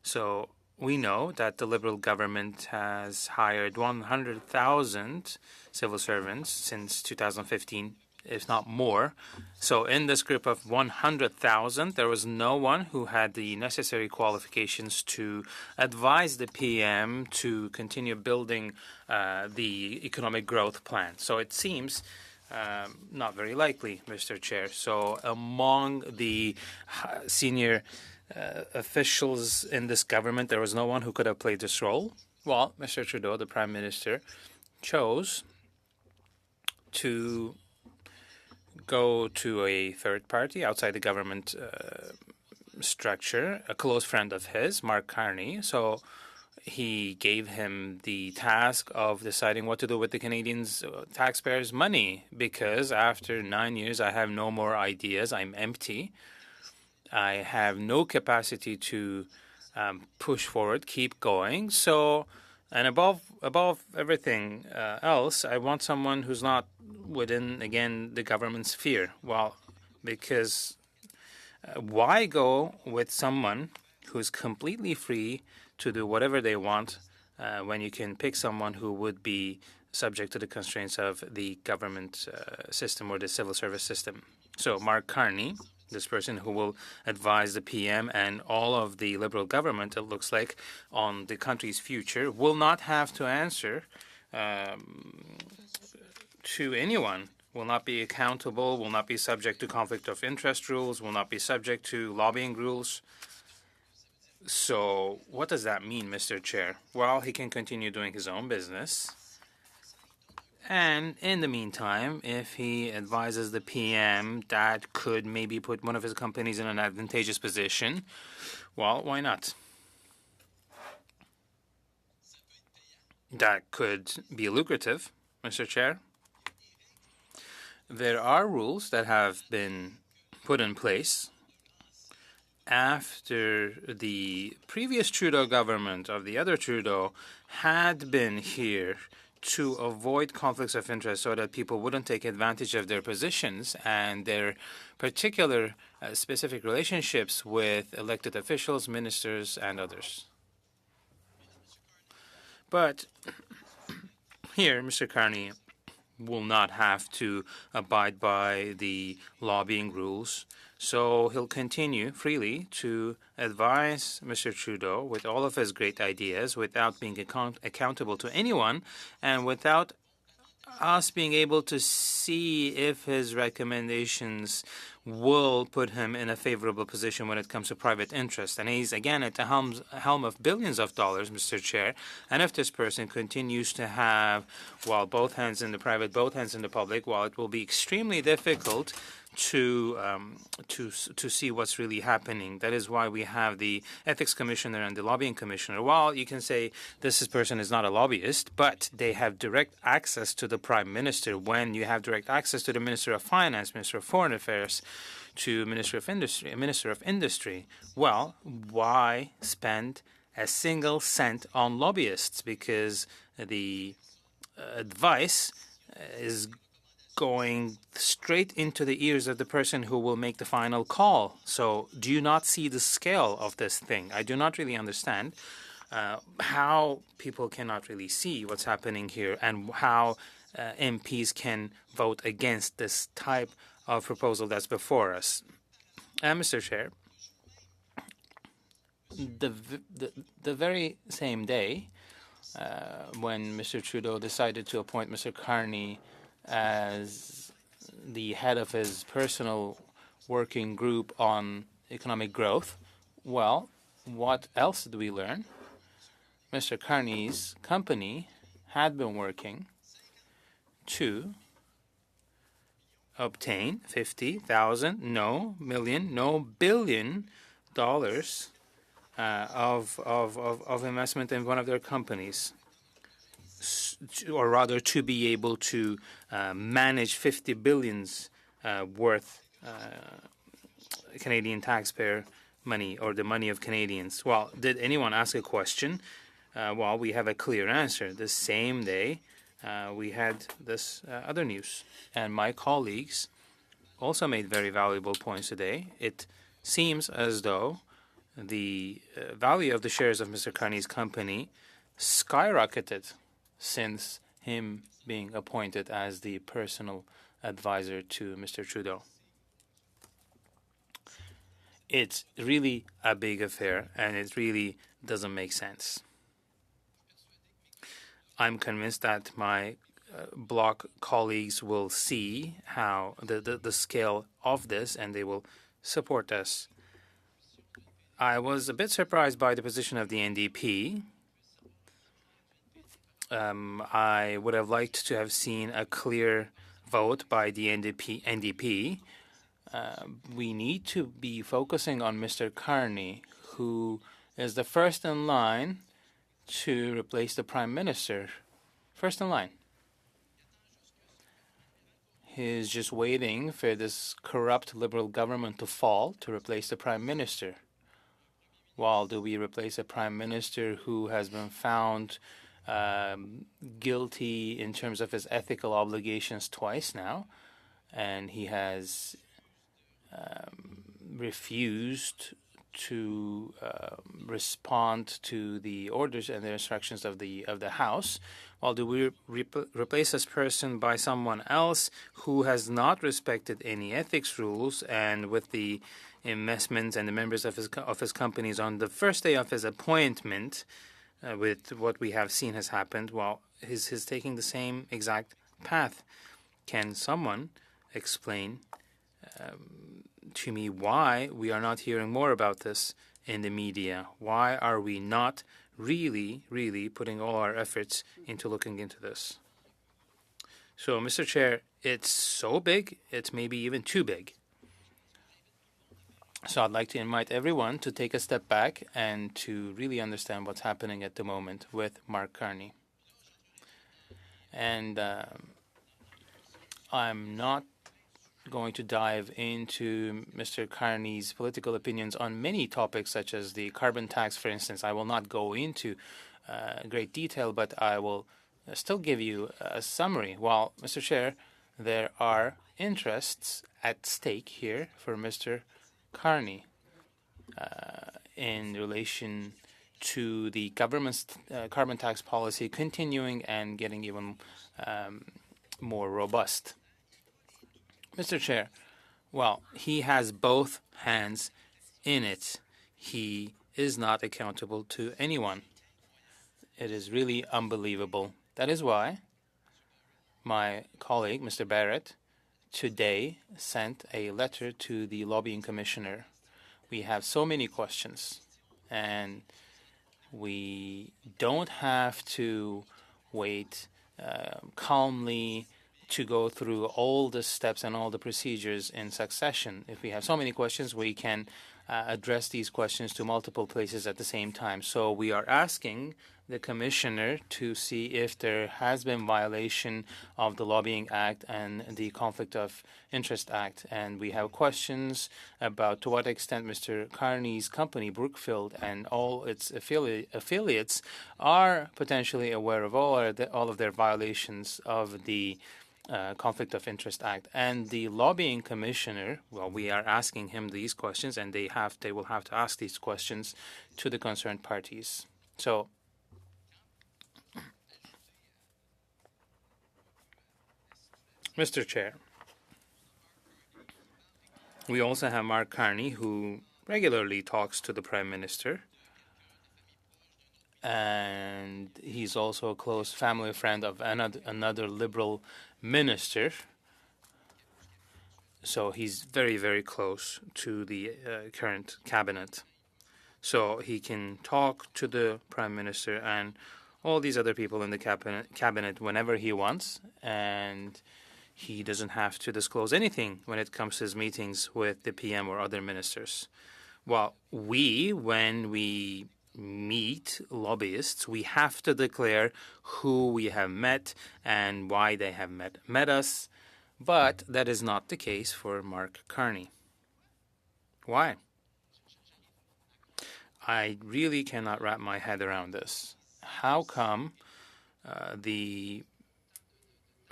So we know that the Liberal government has hired 100,000 civil servants since 2015, if not more. So in this group of 100,000, there was no one who had the necessary qualifications to advise the PM to continue building the economic growth plan. So it seems not very likely, Mr. Chair. So among the senior officials in this government, there was no one who could have played this role. Well, Mr. Trudeau, the Prime Minister, chose to go to a third party outside the government structure, a close friend of his, Mark Carney. So he gave him the task of deciding what to do with the Canadians' taxpayers' money, because after 9 years, I have no more ideas. I'm empty. I have no capacity to push forward, keep going. So, and above everything else, I want someone who's not within, again, the government sphere. Well, because why go with someone who's completely free to do whatever they want when you can pick someone who would be subject to the constraints of the government system or the civil service system? So Mark Carney, this person who will advise the PM and all of the Liberal government, it looks like, on the country's future, will not have to answer to anyone, will not be accountable, will not be subject to conflict of interest rules, will not be subject to lobbying rules. So what does that mean, Mr. Chair? Well, he can continue doing his own business. And in the meantime, if he advises the PM that could maybe put one of his companies in an advantageous position, well, why not? That could be lucrative, Mr. Chair. There are rules that have been put in place after the previous Trudeau government of the other Trudeau had been here to avoid conflicts of interest so that people wouldn't take advantage of their positions and their particular specific relationships with elected officials, ministers, and others. But here, Mr. Carney will not have to abide by the lobbying rules, so he'll continue freely to advise Mr. Trudeau with all of his great ideas without being accountable to anyone and without us being able to see if his recommendations will put him in a favorable position when it comes to private interest. And he's, again, at the helm of billions of dollars, Mr. Chair. And if this person continues to have, well, both hands in the private, both hands in the public, well, it will be extremely difficult to see what's really happening. That is why we have the ethics commissioner and the lobbying commissioner. Well, you can say this person is not a lobbyist, but they have direct access to the prime minister. When you have direct access to the minister of finance, minister of foreign affairs, to minister of industry, well, why spend a single cent on lobbyists? Because the advice is going straight into the ears of the person who will make the final call. So do you not see the scale of this thing? I do not really understand how people cannot really see what's happening here and how MPs can vote against this type of proposal that's before us. Mr. Chair, the very same day when Mr. Trudeau decided to appoint Mr. Carney as the head of his personal working group on economic growth, well, what else did we learn? Mr. Carney's company had been working to obtain $50,000, no million, no billion dollars of investment in one of their companies, or rather to be able to manage 50 billions worth Canadian taxpayer money, or the money of Canadians. Well, did anyone ask a question? Well, we have a clear answer. The same day, we had this other news, and my colleagues also made very valuable points today. It seems as though the value of the shares of Mr. Carney's company skyrocketed since him being appointed as the personal advisor to Mr. Trudeau. It's really a big affair, and it really doesn't make sense. I'm convinced that my Bloc colleagues will see how the scale of this, and they will support us. I was a bit surprised by the position of the NDP. I would have liked to have seen a clear vote by the NDP. We need to be focusing on Mr. Carney, who is the first in line to replace the Prime Minister. First in line. He's just waiting for this corrupt Liberal government to fall to replace the Prime Minister. Well, do we replace a Prime Minister who has been found guilty in terms of his ethical obligations twice now, and he has refused to respond to the orders and the instructions of the House? Well, do we replace this person by someone else who has not respected any ethics rules, and with the investments and the members of his companies on the first day of his appointment, with what we have seen has happened? Well, he's taking the same exact path. Can someone explain to me why we are not hearing more about this in the media? Why are we not really putting all our efforts into looking into this? So, Mr. Chair, it's so big, it's maybe even too big. So I'd like to invite everyone to take a step back and to really understand what's happening at the moment with Mark Carney. And I'm not going to dive into Mr. Carney's political opinions on many topics, such as the carbon tax, for instance. I will not go into great detail, but I will still give you a summary. Well, Mr. Chair, there are interests at stake here for Mr. Carney in relation to the government's carbon tax policy continuing and getting even more robust. Mr. Chair, well, he has both hands in it. He is not accountable to anyone. It is really unbelievable. That is why my colleague, Mr. Barrett, today sent a letter to the lobbying commissioner. We have so many questions, and we don't have to wait calmly to go through all the steps and all the procedures in succession. If we have so many questions, we can address these questions to multiple places at the same time. So we are asking the commissioner to see if there has been violation of the Lobbying Act and the Conflict of Interest Act. And we have questions about to what extent Mr. Carney's company, Brookfield, and all its affiliates are potentially aware of all of their violations of the Conflict of Interest Act. And the lobbying commissioner, well, we are asking him these questions, and they will have to ask these questions to the concerned parties. So Mr. Chair, we also have Mark Carney, who regularly talks to the Prime Minister, and he's also a close family friend of another Liberal minister. So he's very, very close to the current cabinet. So he can talk to the Prime Minister and all these other people in the cabinet whenever he wants, and he doesn't have to disclose anything when it comes to his meetings with the PM or other ministers. Well, when we meet lobbyists, we have to declare who we have met and why they have met us, but that is not the case for Mark Carney. Why? I really cannot wrap my head around this. How come the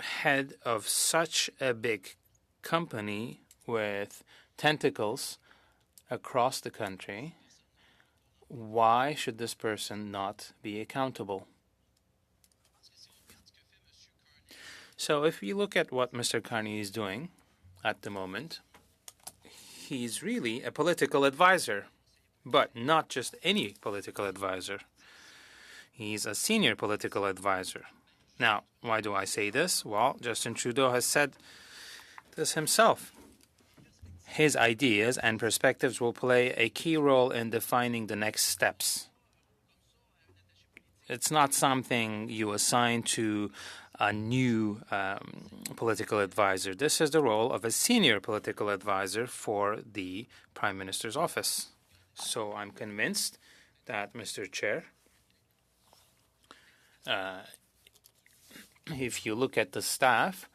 head of such a big company with tentacles across the country, why should this person not be accountable? So if you look at what Mr. Carney is doing at the moment, he's really a political advisor, but not just any political advisor. He's a senior political advisor. Now, why do I say this? Well, Justin Trudeau has said this himself. His ideas and perspectives will play a key role in defining the next steps. It's not something you assign to a new political advisor. This is the role of a senior political advisor for the Prime Minister's office. So I'm convinced that, Mr. Chair, if you look at the staff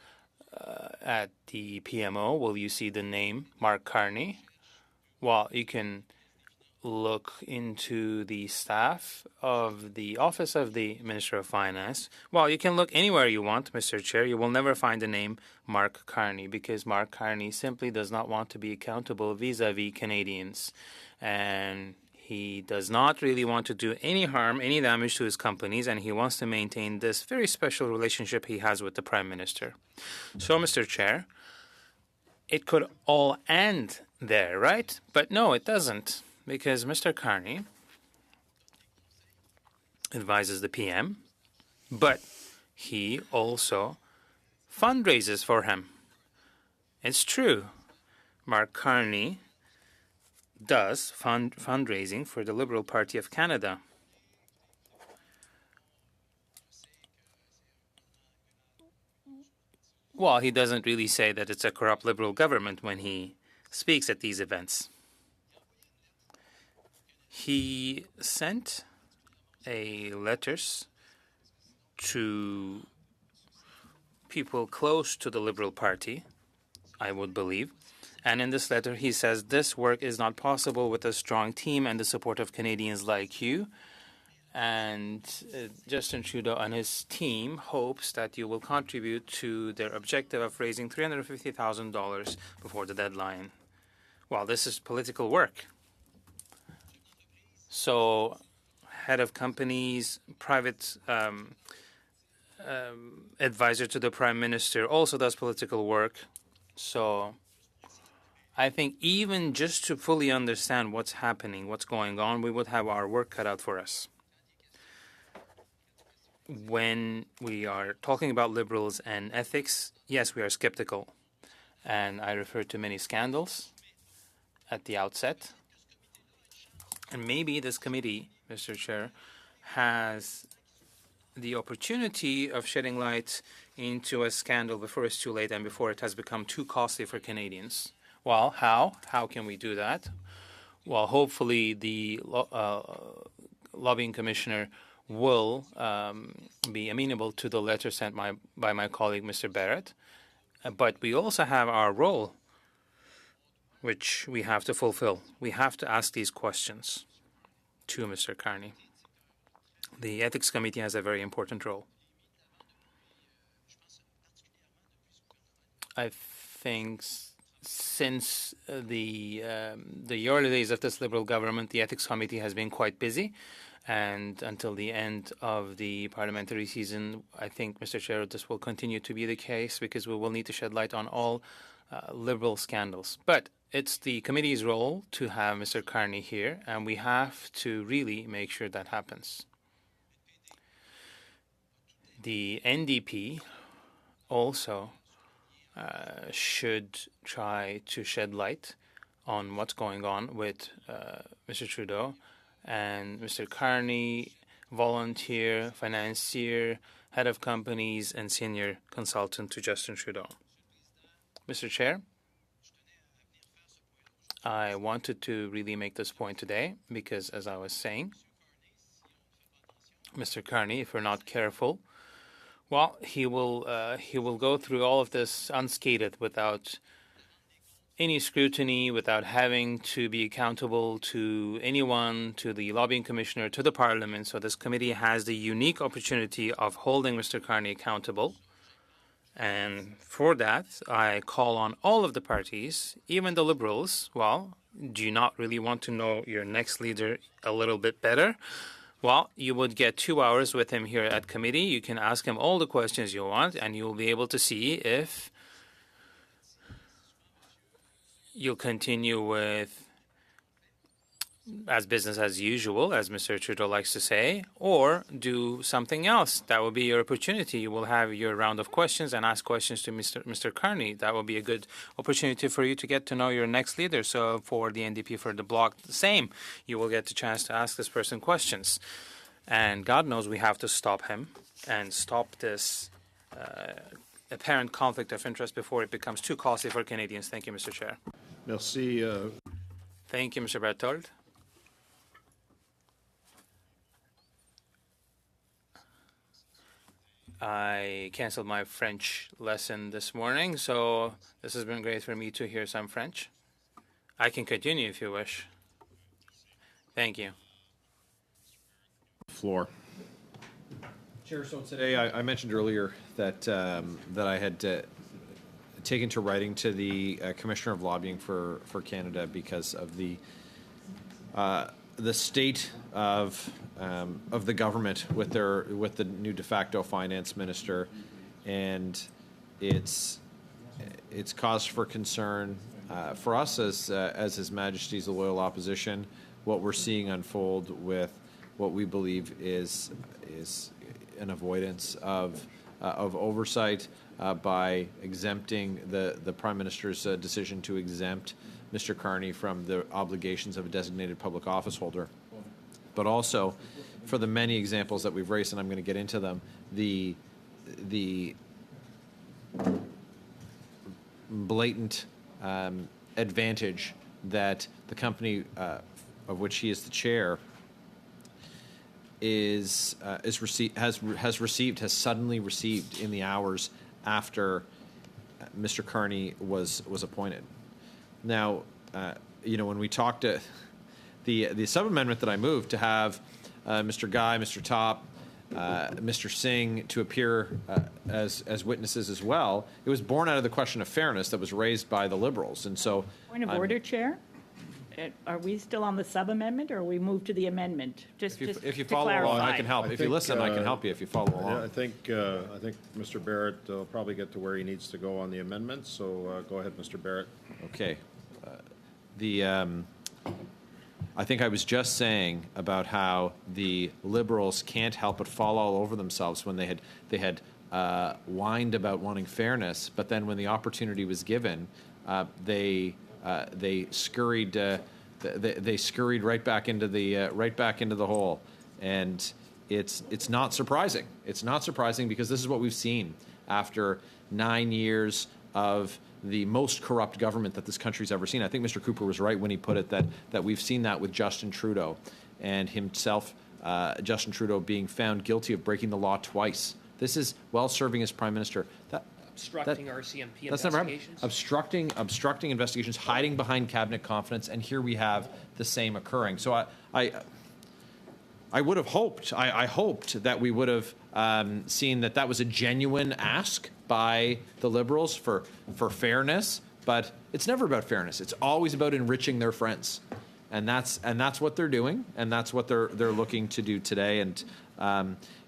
at the PMO, will you see the name Mark Carney? Well, you can look into the staff of the Office of the Minister of Finance. Well, you can look anywhere you want, Mr. Chair. You will never find the name Mark Carney because Mark Carney simply does not want to be accountable vis-a-vis Canadians. And he does not really want to do any harm, any damage to his companies, and he wants to maintain this very special relationship he has with the Prime Minister. So, Mr. Chair, it could all end there, right? But no, it doesn't, because Mr. Carney advises the PM, but he also fundraises for him. It's true. Mark Carney does fundraising for the Liberal Party of Canada. Well, he doesn't really say that it's a corrupt Liberal government when he speaks at these events. He sent letters to people close to the Liberal Party I would believe. And in this letter, he says this work is not possible with a strong team and the support of Canadians like you. And Justin Trudeau and his team hopes that you will contribute to their objective of raising $350,000 before the deadline. Well, this is political work. So, head of companies, private advisor to the Prime Minister also does political work. So, I think even just to fully understand what's happening, what's going on, we would have our work cut out for us. When we are talking about liberals and ethics, yes, we are skeptical. And I refer to many scandals at the outset. And maybe this committee, Mr. Chair, has the opportunity of shedding light into a scandal before it's too late and before it has become too costly for Canadians. Well, how? How can we do that? Well, hopefully the lobbying commissioner will be amenable to the letter sent by my colleague, Mr. Barrett. But we also have our role, which we have to fulfill. We have to ask these questions to Mr. Carney. The Ethics Committee has a very important role. I think since the early days of this Liberal government, the Ethics Committee has been quite busy. And until the end of the parliamentary season, I think, Mr. Chair, this will continue to be the case because we will need to shed light on all Liberal scandals. But it's the committee's role to have Mr. Carney here, and we have to really make sure that happens. The NDP also should try to shed light on what's going on with Mr. Trudeau and Mr. Carney, volunteer, financier, head of companies, and senior consultant to Justin Trudeau. Mr. Chair, I wanted to really make this point today because, as I was saying, Mr. Carney, if we're not careful, well, he will go through all of this unscathed without any scrutiny, without having to be accountable to anyone, to the lobbying commissioner, to the parliament. So this committee has the unique opportunity of holding Mr. Carney accountable. And for that, I call on all of the parties, even the Liberals. Well, do you not really want to know your next leader a little bit better? Well, you would get 2 hours with him here at committee. You can ask him all the questions you want, and you'll be able to see if you'll continue with as business as usual, as Mr. Trudeau likes to say, or do something else. That will be your opportunity. You will have your round of questions and ask questions to Mr. Carney. That will be a good opportunity for you to get to know your next leader. So for the NDP, for the Bloc, the same. You will get the chance to ask this person questions. And God knows we have to stop him and stop this apparent conflict of interest before it becomes too costly for Canadians. Thank you, Mr. Chair. Merci. Thank you, Mr. Berthold. I canceled my French lesson this morning, so this has been great for me to hear some French. I can continue if you wish. Thank you. Floor. Chair, so today I mentioned earlier that that I had taken to writing to the Commissioner of Lobbying for Canada because of the state of the government with the new de facto finance minister, and it's cause for concern for us as His Majesty's loyal opposition. What we're seeing unfold with what we believe is an avoidance of oversight by exempting the Prime Minister's decision to exempt Mr. Carney from the obligations of a designated public office holder, but also for the many examples that we've raised, and I'm going to get into them, the blatant advantage that the company of which he is the chair has suddenly received in the hours after Mr. Carney was appointed. Now, when we talked to the sub-amendment that I moved to have Mr. Guy, Mr. Top, Mr. Singh to appear as witnesses as well, it was born out of the question of fairness that was raised by the Liberals. And so, Point of order, Chair. Are we still on the sub-amendment, or we moved to the amendment? Just if you to follow along, clarify. I can help. If you listen, I can help you if you follow Yeah, along. I think Mr. Barrett will probably get to where he needs to go on the amendment, so go ahead, Mr. Barrett. Okay. I think I was just saying about how the Liberals can't help but fall all over themselves when they had whined about wanting fairness, but then when the opportunity was given, they scurried right back into the hole, and it's not surprising. It's not surprising because this is what we've seen after 9 years of the most corrupt government that this country's ever seen. I think Mr. Cooper was right when he put it that we've seen that with Justin Trudeau and himself, Justin Trudeau being found guilty of breaking the law twice. This is while serving as Prime Minister. Obstructing RCMP That's never happened. investigations. Obstructing investigations, hiding behind cabinet confidence, and here we have the same occurring. So I would have hoped, I hoped that we would have seen that was a genuine ask by the Liberals for fairness, but it's never about fairness. It's always about enriching their friends, and that's what they're doing, and that's what they're looking to do today. And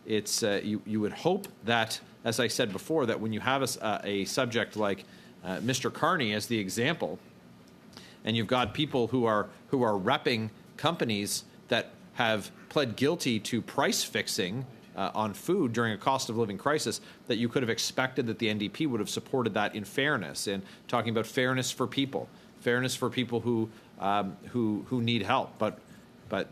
it's you would hope that, as I said before, that when you have a subject like Mr. Carney as the example, and you've got people who are repping companies that have pled guilty to price fixing on food during a cost of living crisis, that you could have expected that the NDP would have supported that in fairness, and talking about fairness for people who need help. But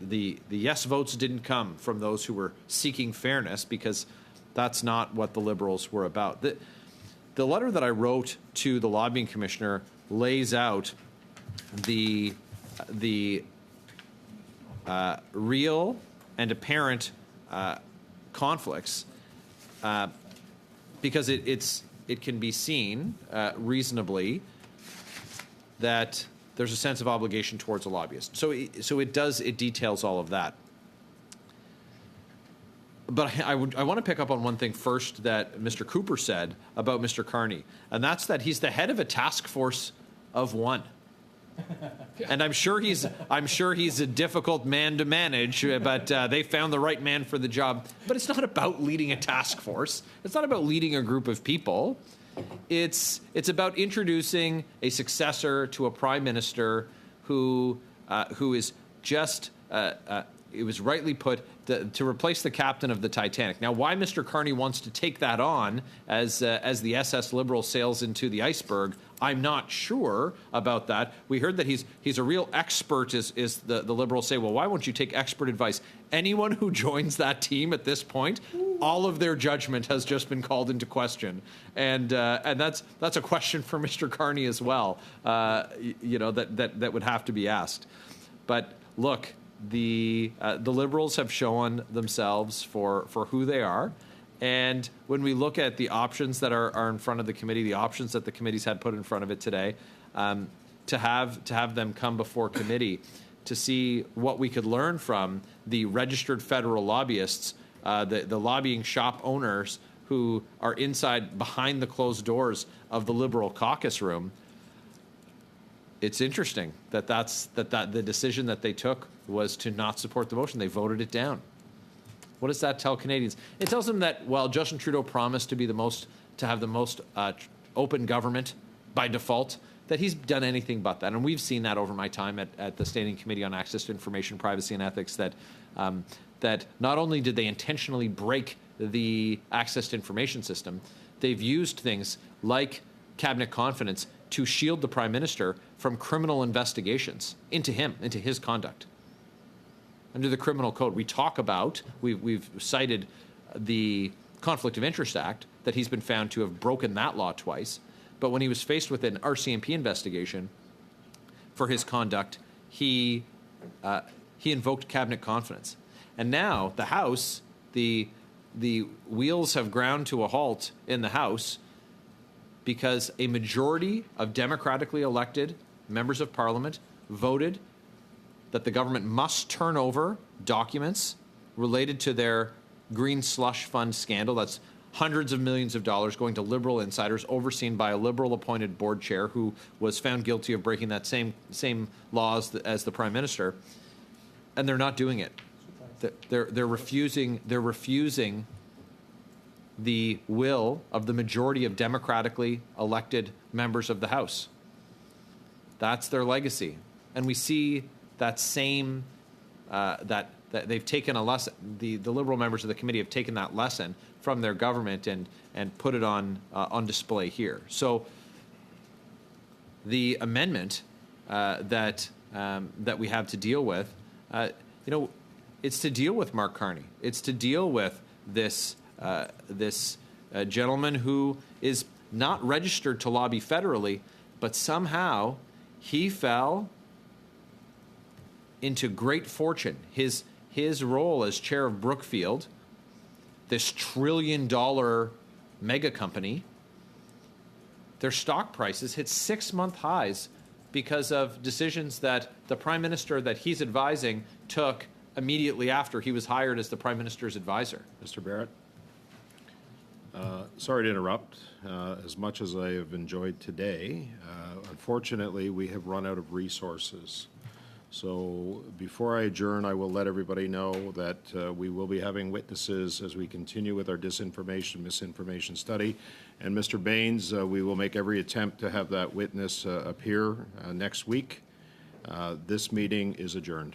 the yes votes didn't come from those who were seeking fairness, because that's not what the Liberals were about. The letter that I wrote to the lobbying commissioner lays out the real and apparent conflicts, because it can be seen reasonably that there's a sense of obligation towards a lobbyist. So it details all of that. But I want to pick up on one thing first that Mr. Cooper said about Mr. Carney, and that's that he's the head of a task force of one. And I'm sure he's a difficult man to manage, but they found the right man for the job. But it's not about leading a task force. It's not about leading a group of people. It's about introducing a successor to a prime minister who is just it was rightly put to replace the captain of the Titanic. Now, why Mr. Carney wants to take that on as the SS Liberal sails into the iceberg, I'm not sure about that. We heard that he's a real expert, is the Liberals say. Well, why won't you take expert advice? Anyone who joins that team at this point, all of their judgment has just been called into question, and that's a question for Mr. Carney as well. That would have to be asked. But look, the Liberals have shown themselves for who they are. And when we look at the options that are in front of the committee, the options that the committee's had put in front of it today, to have them come before committee to see what we could learn from the registered federal lobbyists, the lobbying shop owners who are inside behind the closed doors of the Liberal caucus room. It's interesting that the decision that they took was to not support the motion. They voted it down. What does that tell Canadians? It tells them that while Justin Trudeau promised to have the most open government by default, that he's done anything but that. And we've seen that over my time at the Standing Committee on Access to Information, Privacy and Ethics, that not only did they intentionally break the access to information system, they've used things like cabinet confidence to shield the Prime Minister from criminal investigations into his conduct. Under the Criminal Code, we've cited the Conflict of Interest Act, that he's been found to have broken that law twice. But when he was faced with an RCMP investigation for his conduct, he invoked cabinet confidence. And now the House, the wheels have ground to a halt in the House because a majority of democratically elected members of parliament voted that the government must turn over documents related to their green slush fund scandal. That's hundreds of millions of dollars going to Liberal insiders, overseen by a Liberal appointed board chair who was found guilty of breaking that same laws as the Prime Minister. And they're not doing it. They're refusing the will of the majority of democratically elected members of the House. That's their legacy. And we see that same, that they've taken a lesson, the Liberal members of the committee have taken that lesson from their government and put it on display here. So the amendment that we have to deal with, it's to deal with Mark Carney. It's to deal with this gentleman who is not registered to lobby federally, but somehow he fell into great fortune. His role as chair of Brookfield, this $1 trillion mega company, their stock prices hit 6-month highs because of decisions that the Prime Minister that he's advising took immediately after he was hired as the Prime Minister's advisor. Mr. Barrett? Sorry to interrupt. As much as I have enjoyed today, unfortunately, we have run out of resources. So before I adjourn, I will let everybody know that we will be having witnesses as we continue with our misinformation study. And Mr. Baines, we will make every attempt to have that witness appear next week. This meeting is adjourned.